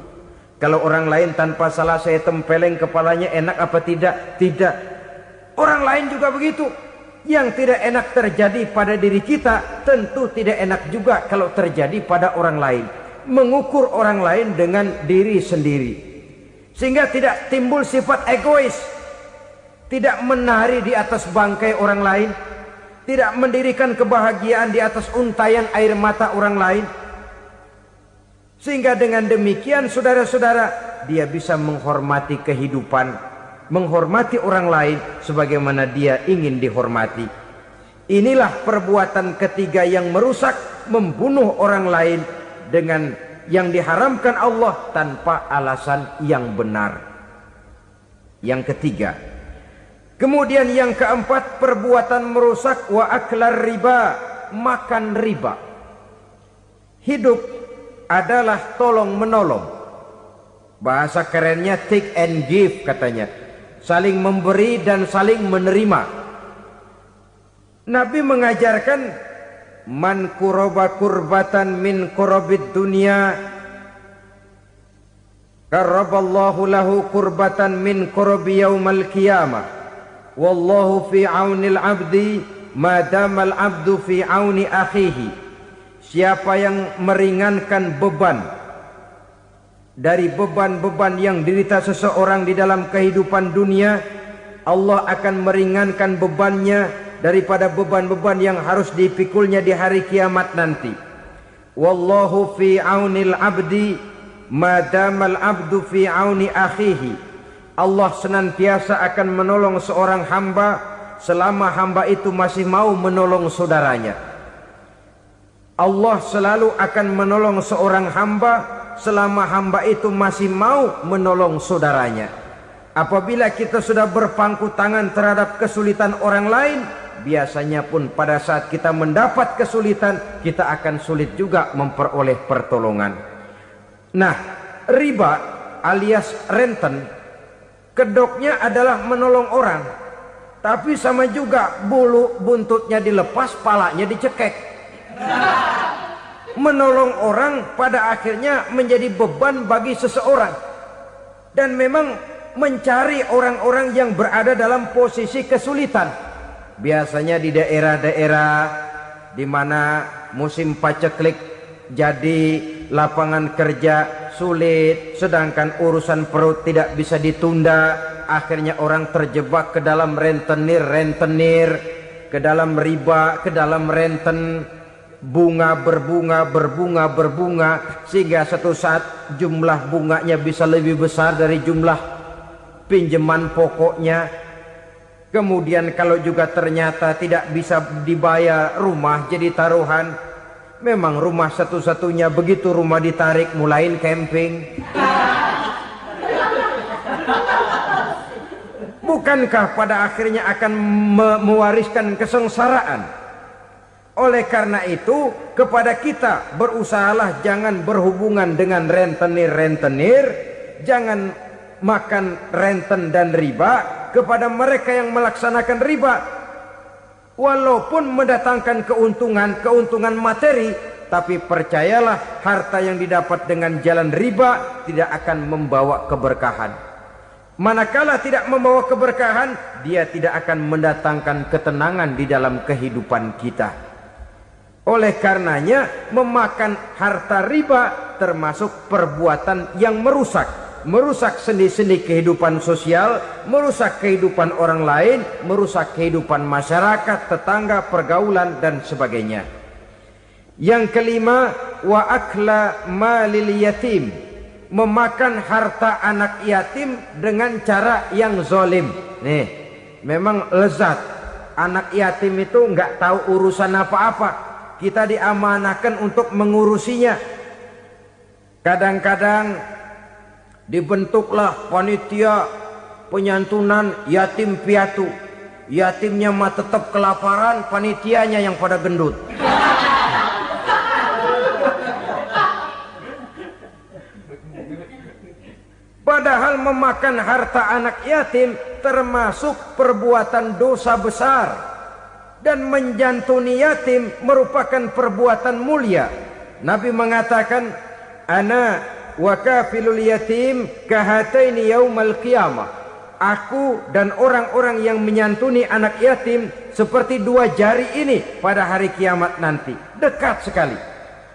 Kalau orang lain tanpa salah saya tempeleng kepalanya, enak apa tidak? Tidak. Orang lain juga begitu. Yang tidak enak terjadi pada diri kita, tentu tidak enak juga kalau terjadi pada orang lain. Mengukur orang lain dengan diri sendiri, sehingga tidak timbul sifat egois, tidak menari di atas bangkai orang lain, tidak mendirikan kebahagiaan di atas untayan air mata orang lain. Sehingga dengan demikian saudara-saudara, dia bisa menghormati kehidupan, menghormati orang lain sebagaimana dia ingin dihormati. Inilah perbuatan ketiga yang merusak, membunuh orang lain dengan yang diharamkan Allah tanpa alasan yang benar. Yang ketiga. Kemudian yang keempat, perbuatan merusak wa aklar riba, makan riba. Hidup adalah tolong menolong. Bahasa kerennya take and give katanya. Saling memberi dan saling menerima. Nabi mengajarkan man kuraba kurbatan min kurabid dunya karaballahu lahu kurbatan min kurabi yaumal qiyamah. Wallahu fi aunil abdi madamal abdu fi auni akhihi. Siapa yang meringankan beban dari beban-beban yang dirita seseorang di dalam kehidupan dunia, Allah akan meringankan bebannya daripada beban-beban yang harus dipikulnya di hari kiamat nanti. Wallahu fi aunil abdi madamal abdu fi auni akhihi. Allah senantiasa akan menolong seorang hamba selama hamba itu masih mau menolong saudaranya. Allah selalu akan menolong seorang hamba selama hamba itu masih mau menolong saudaranya. Apabila kita sudah berpangku tangan terhadap kesulitan orang lain, biasanya pun pada saat kita mendapat kesulitan, kita akan sulit juga memperoleh pertolongan. Nah, riba alias renten, kedoknya adalah menolong orang, tapi sama juga bulu buntutnya dilepas, palanya dicekek. Menolong orang pada akhirnya menjadi beban bagi seseorang, dan memang mencari orang-orang yang berada dalam posisi kesulitan. Biasanya di daerah-daerah di mana musim paceklik, jadi lapangan kerja sulit, sedangkan urusan perut tidak bisa ditunda. Akhirnya orang terjebak ke dalam rentenir, ke dalam riba, ke dalam renten. Bunga berbunga, sehingga satu saat jumlah bunganya bisa lebih besar dari jumlah pinjaman pokoknya. Kemudian kalau juga ternyata tidak bisa dibayar, rumah jadi taruhan. Memang rumah satu-satunya, begitu rumah ditarik mulain camping. Bukankah pada akhirnya akan mewariskan kesengsaraan? Oleh karena itu, kepada kita berusahalah jangan berhubungan dengan rentenir, jangan makan renten dan riba. Kepada mereka yang melaksanakan riba, walaupun mendatangkan keuntungan materi, tapi percayalah harta yang didapat dengan jalan riba tidak akan membawa keberkahan. Manakala tidak membawa keberkahan, dia tidak akan mendatangkan ketenangan di dalam kehidupan kita. Oleh karenanya, memakan harta riba termasuk perbuatan yang merusak sendi-sendi kehidupan sosial, merusak kehidupan orang lain, merusak kehidupan masyarakat, tetangga, pergaulan dan sebagainya. Yang kelima, wa akla malil yatim, memakan harta anak yatim dengan cara yang zalim. Nih, memang lezat. Anak yatim itu nggak tahu urusan apa-apa. Kita diamanahkan untuk mengurusinya. Kadang-kadang dibentuklah panitia penyantunan yatim piatu. Yatimnya mah tetap kelaparan, panitianya yang pada gendut. Padahal memakan harta anak yatim termasuk perbuatan dosa besar. Dan menjantuni yatim merupakan perbuatan mulia. Nabi mengatakan, ana wa kafilul yatim kahataini yaumal qiyamah. Aku dan orang-orang yang menyantuni anak yatim seperti dua jari ini pada hari kiamat nanti. Dekat sekali.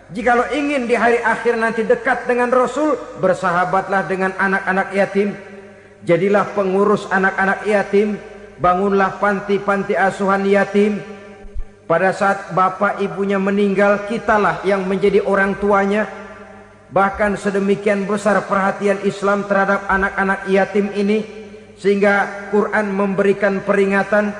Jikalau ingin di hari akhir nanti dekat dengan Rasul, bersahabatlah dengan anak-anak yatim. Jadilah pengurus anak-anak yatim. Bangunlah panti-panti asuhan yatim. Pada saat bapak ibunya meninggal, kitalah yang menjadi orang tuanya. Bahkan sedemikian besar perhatian Islam terhadap anak-anak yatim ini, sehingga Quran memberikan peringatan,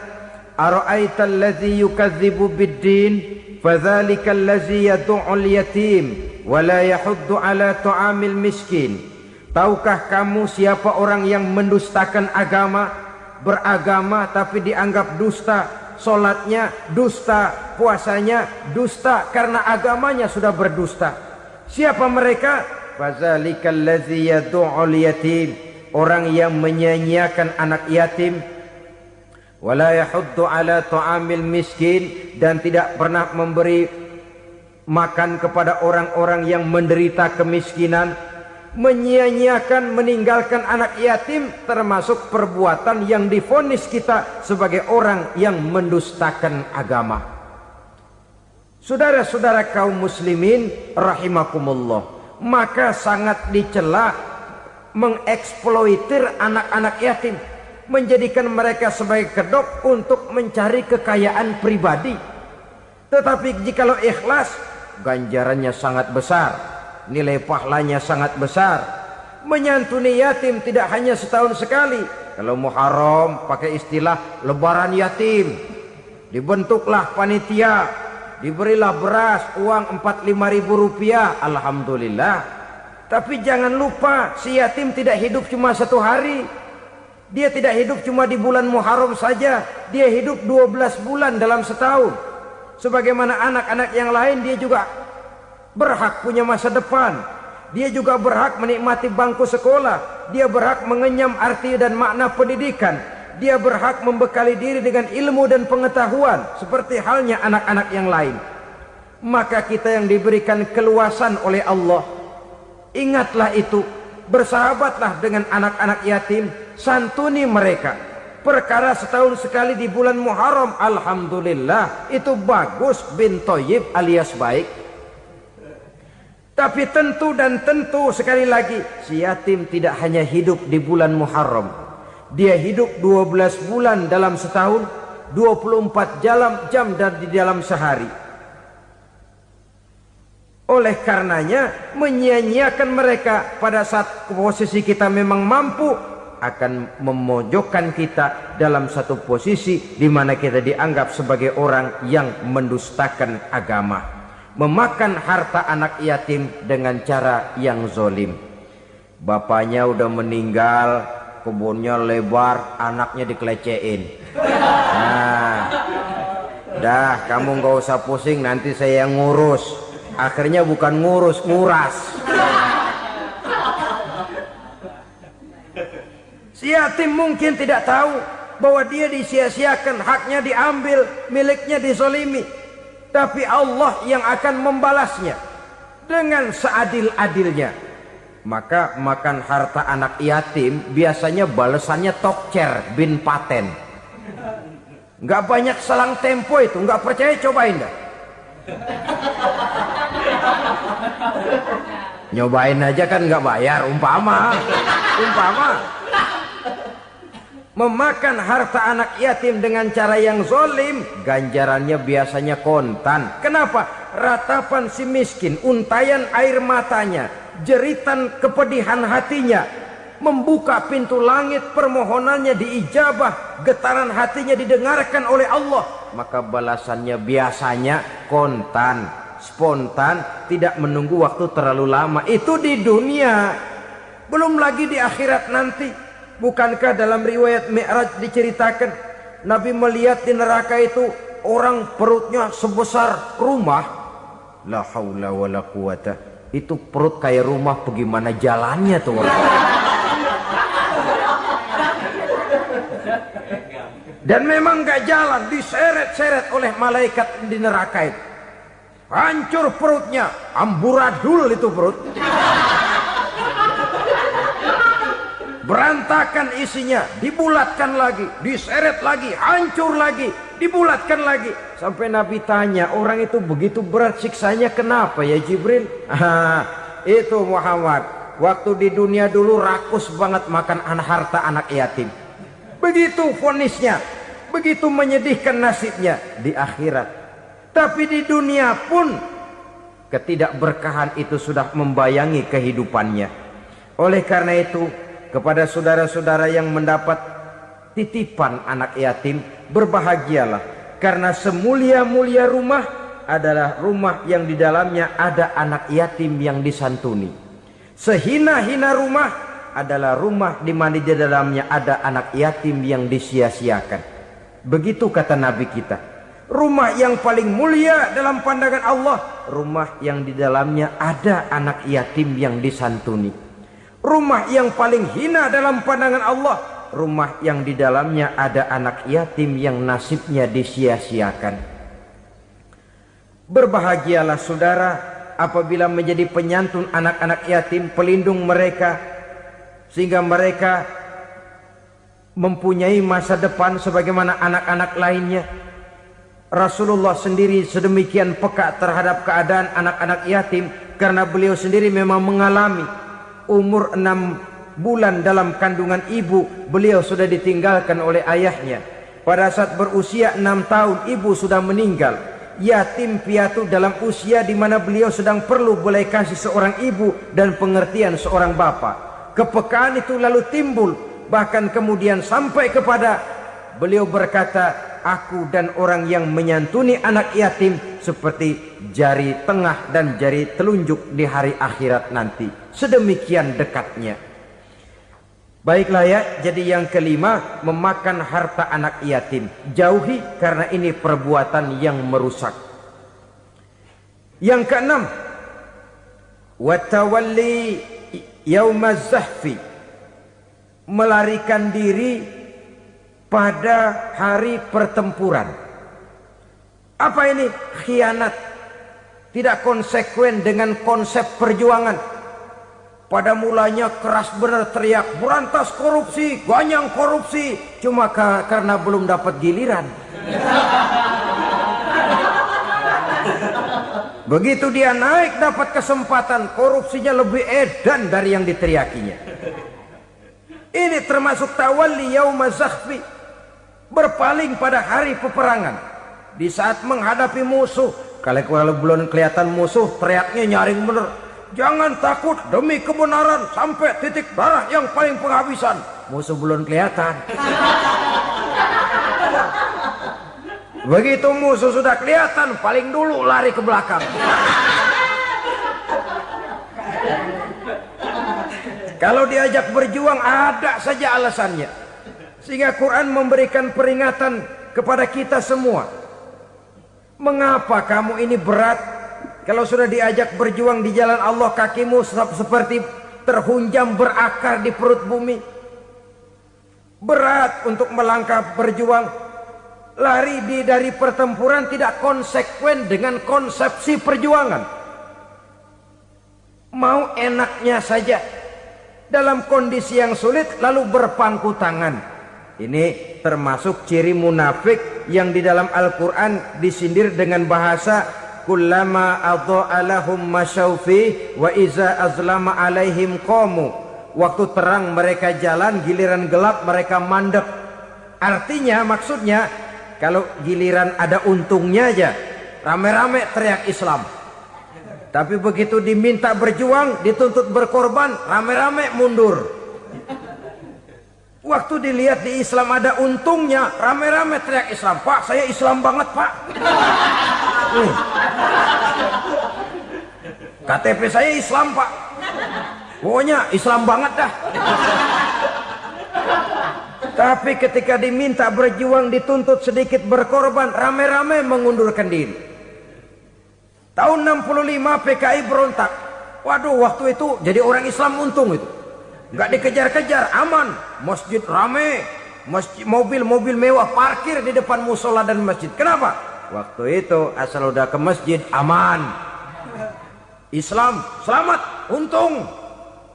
ara'aital ladzi yukadzibu biddin fadzalikal ladzi yad'ul yatim wa la yahuddu ala ta'amil miskin. Tahukah kamu siapa orang yang mendustakan agama? Beragama tapi dianggap dusta, solatnya dusta, puasanya dusta karena agamanya sudah berdusta. Siapa mereka? Fazalikal ladzi yad'ul yatim, orang yang menyia-nyiakan anak yatim. Wala yahuddu ala ta'amil miskin, dan tidak pernah memberi makan kepada orang-orang yang menderita kemiskinan, menyia-nyiakan, meninggalkan anak yatim, termasuk perbuatan yang divonis kita sebagai orang yang mendustakan agama. Saudara-saudara kaum muslimin rahimakumullah, maka sangat dicela mengeksploitir anak-anak yatim, menjadikan mereka sebagai kedok untuk mencari kekayaan pribadi. Tetapi jikalau ikhlas, ganjarannya sangat besar, nilai pahalanya sangat besar. Menyantuni yatim tidak hanya setahun sekali. Kalau Muharram pakai istilah lebaran yatim, dibentuklah panitia, diberilah beras, uang 45.000 rupiah, alhamdulillah. Tapi jangan lupa, si yatim tidak hidup cuma satu hari. Dia tidak hidup cuma di bulan Muharram saja, dia hidup 12 bulan dalam setahun. Sebagaimana anak-anak yang lain, dia juga berhak punya masa depan. Dia juga berhak menikmati bangku sekolah. Dia berhak mengenyam arti dan makna pendidikan. Dia berhak membekali diri dengan ilmu dan pengetahuan, seperti halnya anak-anak yang lain. Maka kita yang diberikan keluasan oleh Allah, ingatlah itu, bersahabatlah dengan anak-anak yatim, santuni mereka. Perkara setahun sekali di bulan Muharram, alhamdulillah, itu bagus, bin Thayyib alias baik. Tapi tentu dan tentu, sekali lagi, si yatim tidak hanya hidup di bulan Muharram. Dia hidup 12 bulan dalam setahun, 24 jam di dalam sehari. Oleh karenanya, menyia-nyiakan mereka pada saat posisi kita memang mampu akan memojokkan kita dalam satu posisi di mana kita dianggap sebagai orang yang mendustakan agama, memakan harta anak yatim dengan cara yang zolim. Bapaknya udah meninggal, kebunnya lebar, anaknya dikelecehin. Nah, dah kamu gak usah pusing, nanti saya yang ngurus. Akhirnya bukan ngurus, nguras. Si yatim mungkin tidak tahu bahwa dia disia-siakan, haknya diambil, miliknya dizolimi. Tapi Allah yang akan membalasnya dengan seadil-adilnya. Maka makan harta anak yatim biasanya balasannya tokcer bin paten. Nggak banyak selang tempo itu, nggak percaya cobain dah. Nyobain aja kan nggak bayar, umpama. Memakan harta anak yatim dengan cara yang zolim, ganjarannya biasanya kontan. Kenapa? Ratapan si miskin, untayan air matanya, jeritan kepedihan hatinya, membuka pintu langit, permohonannya diijabah, getaran hatinya didengarkan oleh Allah. Maka balasannya biasanya kontan, spontan, tidak menunggu waktu terlalu lama. Itu di dunia, belum lagi di akhirat nanti. Bukankah dalam riwayat Mi'raj diceritakan Nabi melihat di neraka itu orang perutnya sebesar rumah? La haula wala quwata. Itu perut kayak rumah, bagaimana jalannya tuh orang? Dan memang gak jalan, diseret-seret oleh malaikat di neraka itu. Hancur perutnya, amburadul itu perut. Berantakan isinya, dibulatkan lagi, diseret lagi, hancur lagi, dibulatkan lagi. Sampai Nabi tanya, orang itu begitu berat siksanya kenapa ya Jibril? Itu Muhammad, waktu di dunia dulu rakus banget makan harta anak yatim. Begitu vonisnya, begitu menyedihkan nasibnya di akhirat. Tapi di dunia pun ketidakberkahan itu sudah membayangi kehidupannya. Oleh karena itu, kepada saudara-saudara yang mendapat titipan anak yatim, berbahagialah, karena semulia-mulia rumah adalah rumah yang di dalamnya ada anak yatim yang disantuni. Sehina-hina rumah adalah rumah di mana di dalamnya ada anak yatim yang disia-siakan. Begitu kata Nabi kita. Rumah yang paling mulia dalam pandangan Allah, rumah yang di dalamnya ada anak yatim yang disantuni. Rumah yang paling hina dalam pandangan Allah, rumah yang di dalamnya ada anak yatim yang nasibnya disia-siakan. Berbahagialah saudara apabila menjadi penyantun anak-anak yatim, pelindung mereka, sehingga mereka mempunyai masa depan sebagaimana anak-anak lainnya. Rasulullah sendiri sedemikian peka terhadap keadaan anak-anak yatim karena beliau sendiri memang mengalami umur 6 bulan dalam kandungan ibu, beliau sudah ditinggalkan oleh ayahnya. Pada saat berusia 6 tahun ibu sudah meninggal. Yatim piatu dalam usia di mana beliau sedang perlu belas kasih seorang ibu dan pengertian seorang bapa. Kepekaan itu lalu timbul, bahkan kemudian sampai kepada beliau berkata, aku dan orang yang menyantuni anak yatim seperti jari tengah dan jari telunjuk di hari akhirat nanti. Sedemikian dekatnya. Baiklah ya, jadi yang kelima, memakan harta anak yatim. Jauhi karena ini perbuatan yang merusak. Yang keenam, watawalli yaumaz zahfi, melarikan diri pada hari pertempuran. Apa ini? Khianat. Tidak konsekuen dengan konsep perjuangan. Pada mulanya keras benar teriak, berantas korupsi, ganyang korupsi. Cuma karena belum dapat giliran. Begitu dia naik dapat kesempatan, korupsinya lebih edan dari yang diteriakinya. Ini termasuk tawalli yaumaz zahfi, berpaling pada hari peperangan. Di saat menghadapi musuh, kalau belum kelihatan musuh, teriaknya nyaring bener. Jangan takut, demi kebenaran sampai titik darah yang paling penghabisan. Musuh belum kelihatan. Begitu musuh sudah kelihatan, paling dulu lari ke belakang. Kalau diajak berjuang ada saja alasannya. Sehingga Quran memberikan peringatan kepada kita semua. Mengapa kamu ini berat? Kalau sudah diajak berjuang di jalan Allah, kakimu seperti terhunjam berakar di perut bumi. Berat untuk melangkah berjuang. Lari dari pertempuran tidak konsekuen dengan konsepsi perjuangan. Mau enaknya saja. Dalam kondisi yang sulit lalu berpangku tangan. Ini termasuk ciri munafik yang di dalam Al-Quran disindir dengan bahasa kullama adha'a lahum masyaufi wa iza azlama alaihim qamu. Waktu terang mereka jalan, giliran gelap mereka mandek. Artinya, maksudnya kalau giliran ada untungnya aja rame-rame teriak Islam. Tapi begitu diminta berjuang, dituntut berkorban, rame-rame mundur. Waktu dilihat di Islam ada untungnya, rame-rame teriak Islam. Pak, saya Islam banget, Pak. KTP saya Islam, Pak. Pokoknya Islam banget dah. Tapi ketika diminta berjuang, dituntut sedikit berkorban, rame-rame mengundurkan diri. Tahun 65 PKI berontak. Waduh, waktu itu jadi orang Islam untung itu. Nggak dikejar-kejar, aman. Masjid rame, mobil-mobil mewah parkir di depan musola dan masjid. Kenapa? Waktu itu asal udah ke masjid aman. Islam selamat, untung.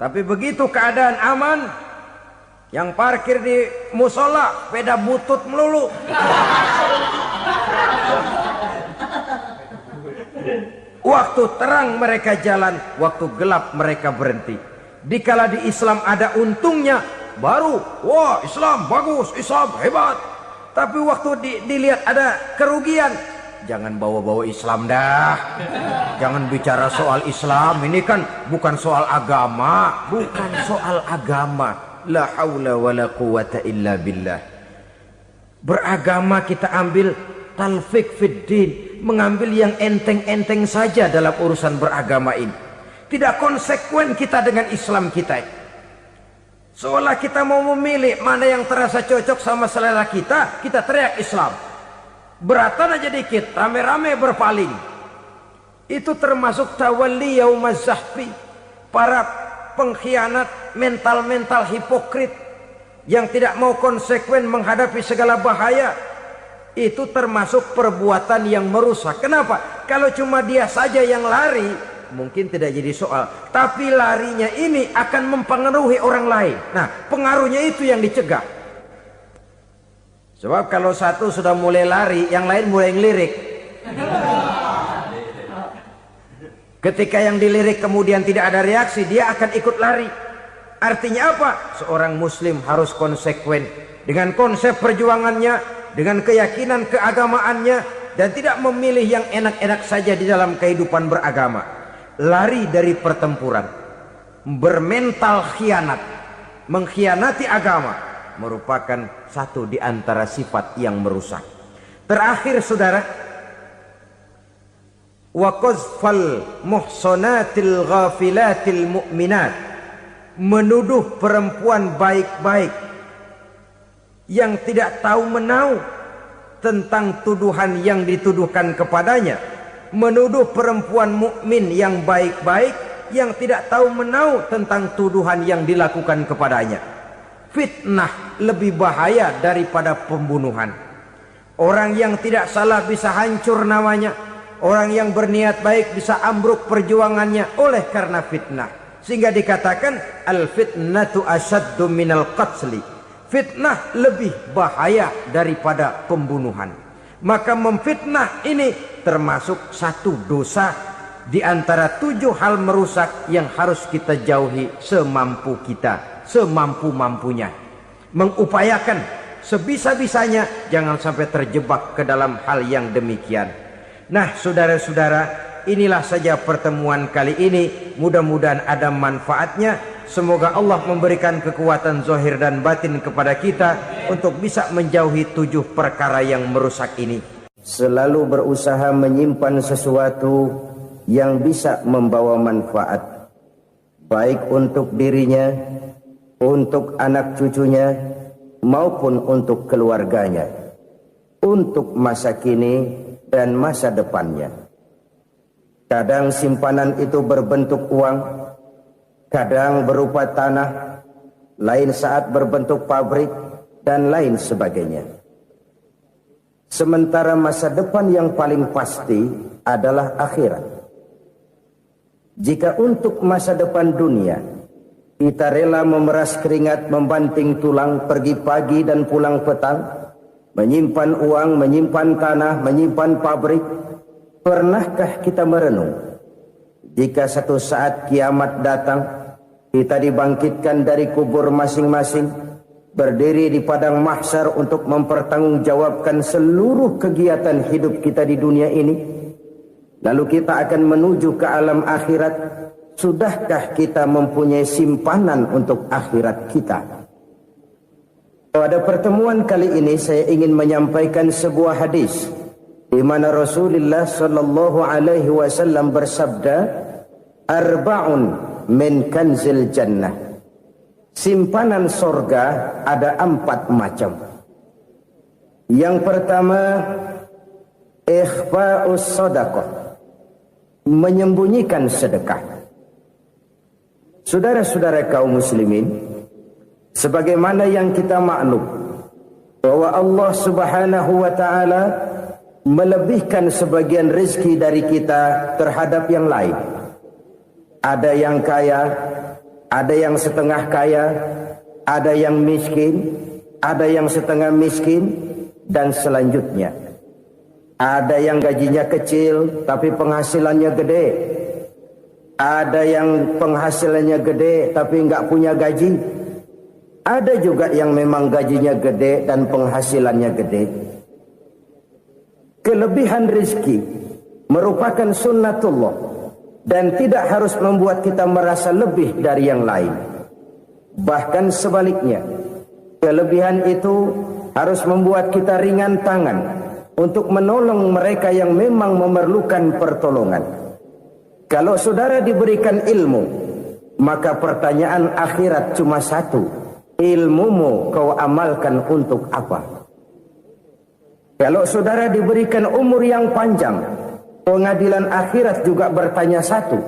Tapi begitu keadaan aman, yang parkir di musola sepeda butut melulu. Waktu terang mereka jalan, waktu gelap mereka berhenti. Dikala di Islam ada untungnya, baru wah Islam bagus, Islam hebat. Tapi waktu dilihat ada kerugian, jangan bawa-bawa Islam dah. Jangan bicara soal Islam, ini kan bukan soal agama. Bukan soal agama. La haula wa la quwata illa billah. Beragama kita ambil talfik fid din, mengambil yang enteng-enteng saja dalam urusan beragama ini. Tidak konsekuen kita dengan Islam kita. Seolah kita mau memilih mana yang terasa cocok sama selera kita, kita teriak Islam. Beratan aja dikit, rame-rame berpaling. Itu termasuk tawalli yaumaz zahfi. Para pengkhianat, mental-mental hipokrit yang tidak mau konsekuen menghadapi segala bahaya. Itu termasuk perbuatan yang merusak. Kenapa? Kalau cuma dia saja yang lari, mungkin tidak jadi soal. Tapi larinya ini akan mempengaruhi orang lain. Nah, pengaruhnya itu yang dicegah. Sebab kalau satu sudah mulai lari, yang lain mulai ngelirik. Ketika yang dilirik kemudian tidak ada reaksi, dia akan ikut lari. Artinya apa? Seorang muslim harus konsekuen dengan konsep perjuangannya, dengan keyakinan keagamaannya, dan tidak memilih yang enak-enak saja di dalam kehidupan beragama. Lari dari pertempuran, bermental khianat, mengkhianati agama, merupakan satu di antara sifat yang merusak. Terakhir saudara, wa qazfal muhsanatil ghafilatil mu'minat, menuduh perempuan baik-baik yang tidak tahu menau tentang tuduhan yang dituduhkan kepadanya, menuduh perempuan mukmin yang baik-baik yang tidak tahu menau tentang tuduhan yang dilakukan kepadanya. Fitnah lebih bahaya daripada pembunuhan. Orang yang tidak salah bisa hancur namanya. Orang yang berniat baik bisa ambruk perjuangannya oleh karena fitnah. Sehingga dikatakan al-fitnatu asyaddu minal qatli. Fitnah lebih bahaya daripada pembunuhan. Maka memfitnah ini termasuk satu dosa di antara 7 hal merusak yang harus kita jauhi semampu kita, semampu-mampunya. Mengupayakan sebisa-bisanya jangan sampai terjebak ke dalam hal yang demikian. Nah, saudara-saudara, inilah saja pertemuan kali ini. Mudah-mudahan ada manfaatnya. Semoga Allah memberikan kekuatan zahir dan batin kepada kita untuk bisa menjauhi 7 perkara yang merusak ini. Selalu berusaha menyimpan sesuatu yang bisa membawa manfaat, baik untuk dirinya, untuk anak cucunya, maupun untuk keluarganya, untuk masa kini dan masa depannya. Kadang simpanan itu berbentuk uang, kadang berupa tanah, lain saat berbentuk pabrik, dan lain sebagainya. Sementara masa depan yang paling pasti adalah akhirat. Jika untuk masa depan dunia kita rela memeras keringat, membanting tulang, pergi pagi dan pulang petang, menyimpan uang, menyimpan tanah, menyimpan pabrik, pernahkah kita merenung jika satu saat kiamat datang, kita dibangkitkan dari kubur masing-masing, berdiri di padang mahsyar untuk mempertanggungjawabkan seluruh kegiatan hidup kita di dunia ini, lalu kita akan menuju ke alam akhirat. Sudahkah kita mempunyai simpanan untuk akhirat kita? Pada pertemuan kali ini saya ingin menyampaikan sebuah hadis di mana Rasulullah sallallahu alaihi wasallam bersabda, arba'un min kanzil jannah. Simpanan sorga ada 4 macam. Yang pertama, ikhfa'us sadaqah, menyembunyikan sedekah. Saudara-saudara kaum muslimin, sebagaimana yang kita maklum bahwa Allah Subhanahu wa taala melebihkan sebagian rezeki dari kita terhadap yang lain. Ada yang kaya, ada yang setengah kaya, ada yang miskin, ada yang setengah miskin, dan selanjutnya. Ada yang gajinya kecil tapi penghasilannya gede. Ada yang penghasilannya gede tapi nggak punya gaji. Ada juga yang memang gajinya gede dan penghasilannya gede. Kelebihan rezeki merupakan sunnatullah dan tidak harus membuat kita merasa lebih dari yang lain. Bahkan sebaliknya, kelebihan itu harus membuat kita ringan tangan untuk menolong mereka yang memang memerlukan pertolongan. Kalau saudara diberikan ilmu, maka pertanyaan akhirat cuma satu: ilmumu kau amalkan untuk apa? Kalau saudara diberikan umur yang panjang, pengadilan akhirat juga bertanya satu: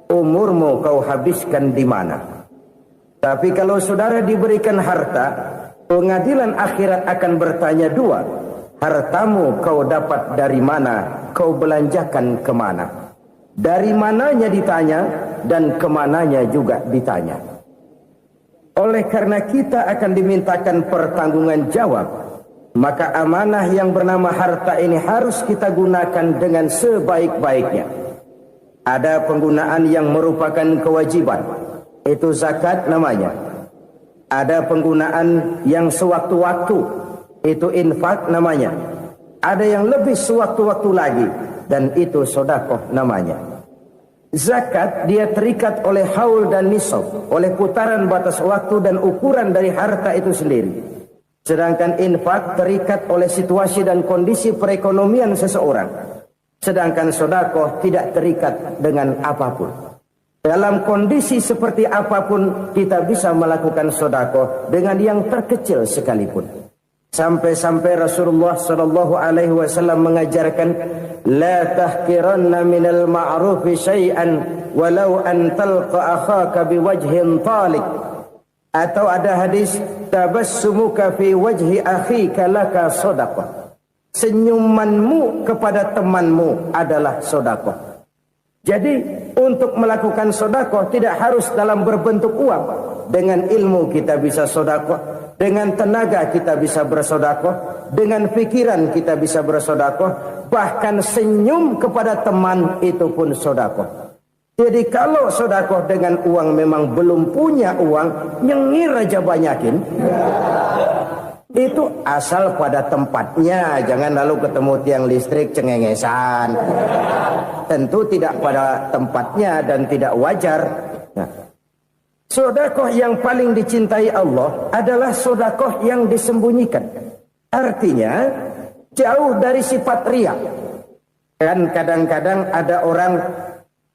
umurmu kau habiskan di mana? Tapi kalau saudara diberikan harta, pengadilan akhirat akan bertanya 2: hartamu kau dapat dari mana, kau belanjakan kemana. Dari mananya ditanya, dan kemananya juga ditanya. Oleh karena kita akan dimintakan pertanggungan jawab, maka amanah yang bernama harta ini harus kita gunakan dengan sebaik-baiknya. Ada penggunaan yang merupakan kewajiban, itu zakat namanya. Ada penggunaan yang sewaktu-waktu, itu infak namanya. Ada yang lebih sewaktu-waktu lagi, dan itu sedekah namanya. Zakat dia terikat oleh haul dan nisab, oleh putaran batas waktu dan ukuran dari harta itu sendiri. Sedangkan infak terikat oleh situasi dan kondisi perekonomian seseorang. Sedangkan sedekah tidak terikat dengan apapun. Dalam kondisi seperti apapun kita bisa melakukan sedekah dengan yang terkecil sekalipun. Sampai-sampai Rasulullah sallallahu alaihi wasallam mengajarkan, la tahqiranna minal ma'rufi syai'an walau an talqa akhaka biwajhin talik. Atau ada hadis, tabassumuka fi wajhi akhika laka sedekah. Senyumanmu kepada temanmu adalah sedekah. Jadi untuk melakukan sedekah tidak harus dalam berbentuk uang. Dengan ilmu kita bisa sedekah, dengan tenaga kita bisa bersedekah, dengan pikiran kita bisa bersedekah, bahkan senyum kepada teman itu pun sedekah. Jadi kalau sedekah dengan uang memang belum punya uang, nyengir aja banyakin. Itu asal pada tempatnya, jangan lalu ketemu tiang listrik cengengesan. Tentu tidak pada tempatnya dan tidak wajar. Nah, sedekah yang paling dicintai Allah adalah sedekah yang disembunyikan. Artinya jauh dari sifat riya. Kan kadang-kadang ada orang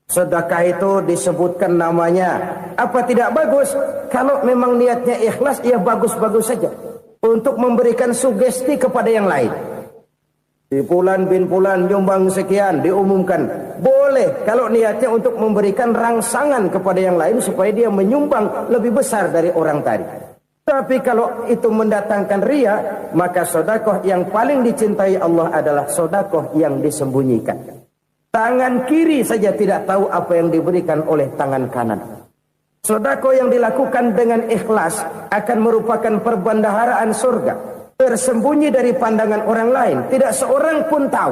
sedekah itu disebutkan namanya. Apa tidak bagus? Kalau memang niatnya ikhlas, ya bagus-bagus saja. Untuk memberikan sugesti kepada yang lain. Di Fulan bin Fulan nyumbang sekian, diumumkan. Boleh kalau niatnya untuk memberikan rangsangan kepada yang lain supaya dia menyumbang lebih besar dari orang tadi. Tapi kalau itu mendatangkan riya, maka sedekah yang paling dicintai Allah adalah sedekah yang disembunyikan. Tangan kiri saja tidak tahu apa yang diberikan oleh tangan kanan. Sedekah yang dilakukan dengan ikhlas akan merupakan perbendaharaan surga, tersembunyi dari pandangan orang lain, tidak seorang pun tahu.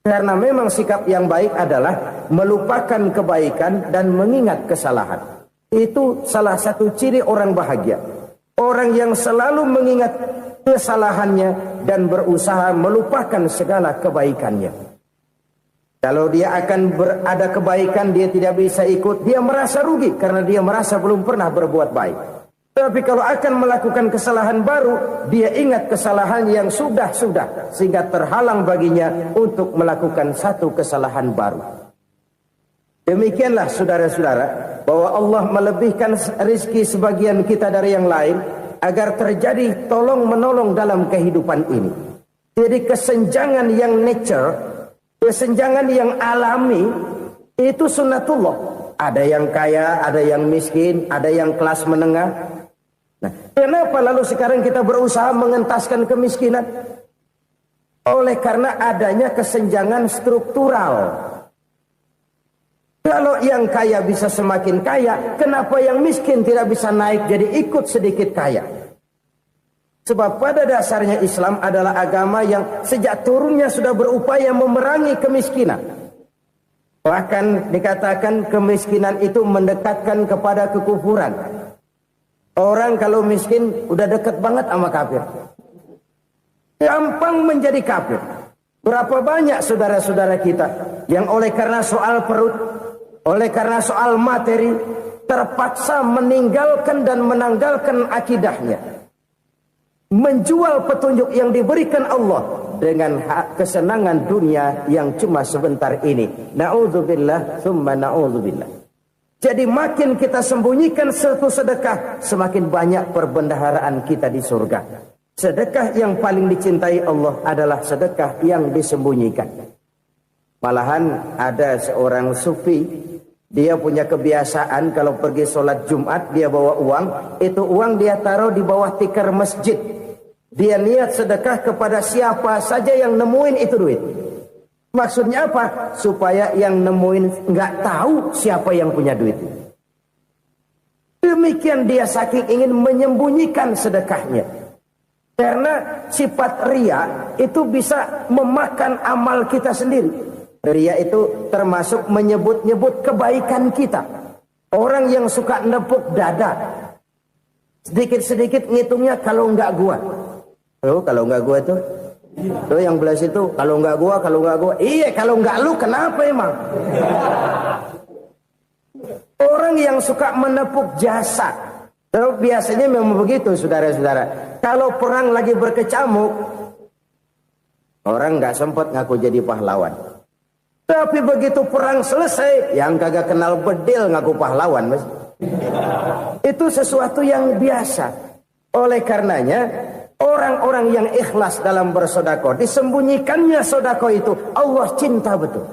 Karena memang sikap yang baik adalah melupakan kebaikan dan mengingat kesalahan. Itu salah satu ciri orang bahagia. Orang yang selalu mengingat kesalahannya dan berusaha melupakan segala kebaikannya. Kalau dia akan berada kebaikan, dia tidak bisa ikut, dia merasa rugi karena dia merasa belum pernah berbuat baik. Tapi kalau akan melakukan kesalahan baru, dia ingat kesalahan yang sudah-sudah, sehingga terhalang baginya untuk melakukan satu kesalahan baru. Demikianlah saudara-saudara, bahwa Allah melebihkan rezeki sebagian kita dari yang lain, agar terjadi tolong-menolong dalam kehidupan ini. Jadi kesenjangan yang nature, kesenjangan yang alami, itu sunnatullah. Ada yang kaya, ada yang miskin, ada yang kelas menengah. Nah, kenapa lalu sekarang kita berusaha mengentaskan kemiskinan? Oleh karena adanya kesenjangan struktural. Kalau yang kaya bisa semakin kaya, kenapa yang miskin tidak bisa naik jadi ikut sedikit kaya? Sebab pada dasarnya Islam adalah agama yang sejak turunnya sudah berupaya memerangi kemiskinan. Bahkan dikatakan kemiskinan itu mendekatkan kepada kekufuran. Orang kalau miskin udah dekat banget sama kafir. Gampang menjadi kafir. Berapa banyak saudara-saudara kita yang oleh karena soal perut, oleh karena soal materi, terpaksa meninggalkan dan menanggalkan akidahnya. Menjual petunjuk yang diberikan Allah dengan kesenangan dunia yang cuma sebentar ini. Na'udzubillah, thumma na'udzubillah. Jadi makin kita sembunyikan satu sedekah, semakin banyak perbendaharaan kita di surga. Sedekah yang paling dicintai Allah adalah sedekah yang disembunyikan. Malahan ada seorang sufi, dia punya kebiasaan kalau pergi sholat Jumat dia bawa uang, itu uang dia taruh di bawah tikar masjid. Dia niat sedekah kepada siapa saja yang nemuin itu duit. Maksudnya apa? Supaya yang nemuin nggak tahu siapa yang punya duit. Demikian dia saking ingin menyembunyikan sedekahnya. Karena sifat riya itu bisa memakan amal kita sendiri. Riya itu termasuk menyebut-nyebut kebaikan kita. Orang yang suka nepuk dada, sedikit-sedikit ngitungnya kalau nggak gua. Oh, kalau nggak gua tuh yang belas itu kalau nggak gua. Iya, kalau nggak lu kenapa emang? Orang yang suka menepuk jasa, terus biasanya memang begitu, saudara-saudara. Kalau perang lagi berkecamuk, orang nggak sempat ngaku jadi pahlawan. Tapi begitu perang selesai, yang kagak kenal bedil ngaku pahlawan, mas. Itu sesuatu yang biasa. Oleh karenanya, orang-orang yang ikhlas dalam bersedekah, disembunyikannya sedekah itu, Allah cinta betul.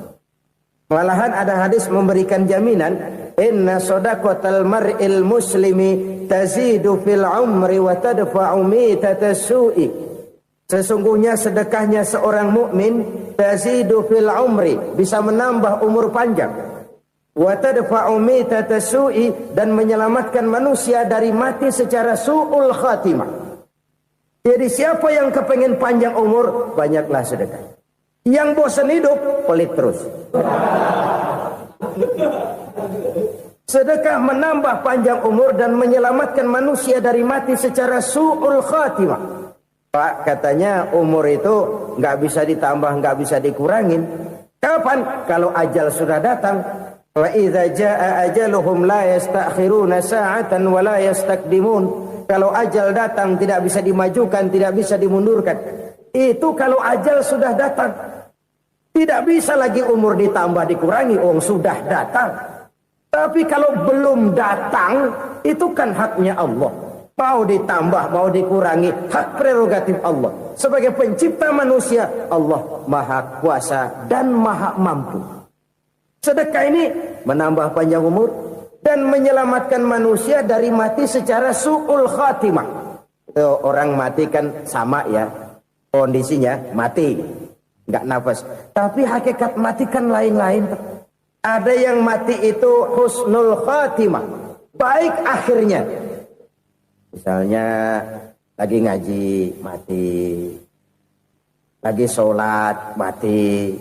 Malahan ada hadis memberikan jaminan, inna shadaqatal mar'il muslimi tazidu fil umri wa tadfa'u mitatas su'i. Sesungguhnya sedekahnya seorang mukmin tazidu fil umri, bisa menambah umur panjang. Wa tadfa'u mitatas su'i, dan menyelamatkan manusia dari mati secara su'ul khatimah. Jadi siapa yang kepengen panjang umur, banyaklah sedekah. Yang bosan hidup, pelit terus. Sedekah menambah panjang umur dan menyelamatkan manusia dari mati secara su'ul khatimah. Pak, katanya umur itu nggak bisa ditambah, nggak bisa dikurangin. Kapan? Kalau ajal sudah datang. Wa idza jaa ajaluhum la yastakhiruna sa'atan wa la yastaqdimun. Kalau ajal datang tidak bisa dimajukan, tidak bisa dimundurkan. Itu kalau ajal sudah datang. Tidak bisa lagi umur ditambah dikurangi, sudah datang. Tapi kalau belum datang, itu kan haknya Allah. Mau ditambah, mau dikurangi, hak prerogatif Allah. Sebagai pencipta manusia, Allah maha kuasa dan maha mampu. Sedekah ini menambah panjang umur dan menyelamatkan manusia dari mati secara su'ul khatimah. Orang mati kan sama ya, kondisinya mati, nggak nafas. Tapi hakikat mati kan lain-lain. Ada yang mati itu husnul khatimah, baik akhirnya. Misalnya lagi ngaji mati, lagi sholat mati,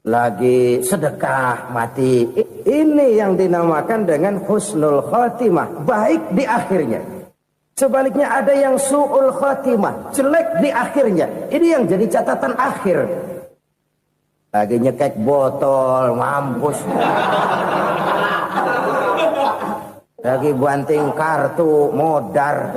lagi sedekah mati. Ini yang dinamakan dengan husnul khatimah, baik di akhirnya. Sebaliknya ada yang su'ul khatimah, jelek di akhirnya. Ini yang jadi catatan akhir. Lagi nyekek botol, mampus. Lagi banting kartu, modar.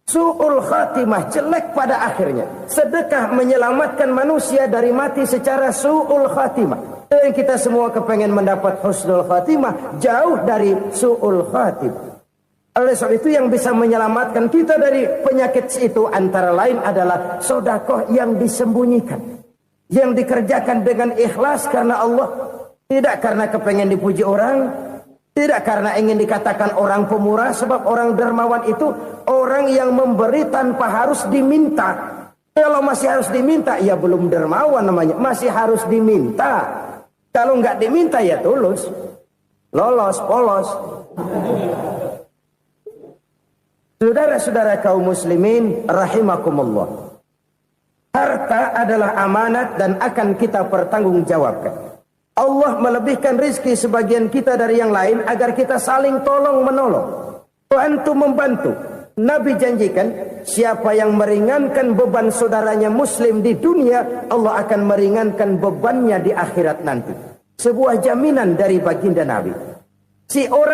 Su'ul khatimah, jelek pada akhirnya. Sedekah menyelamatkan manusia dari mati secara su'ul khatimah. Dan kita semua kepengen mendapat husnul khatimah, jauh dari su'ul khatimah. Oleh sebab itu yang bisa menyelamatkan kita dari penyakit itu antara lain adalah sedekah yang disembunyikan, yang dikerjakan dengan ikhlas karena Allah, tidak karena kepengen dipuji orang, tidak karena ingin dikatakan orang pemurah. Sebab orang dermawan itu orang yang memberi tanpa harus diminta. Kalau masih harus diminta, ya belum dermawan namanya, masih harus diminta. Kalau nggak diminta ya tulus, lolos, polos. Saudara-saudara kaum muslimin rahimakumullah. Harta adalah amanat dan akan kita pertanggungjawabkan. Allah melebihkan rizki sebagian kita dari yang lain agar kita saling tolong menolong, bantu membantu. Nabi janjikan siapa yang meringankan beban saudaranya muslim di dunia, Allah akan meringankan bebannya di akhirat nanti. Sebuah jaminan dari baginda Nabi. Si orang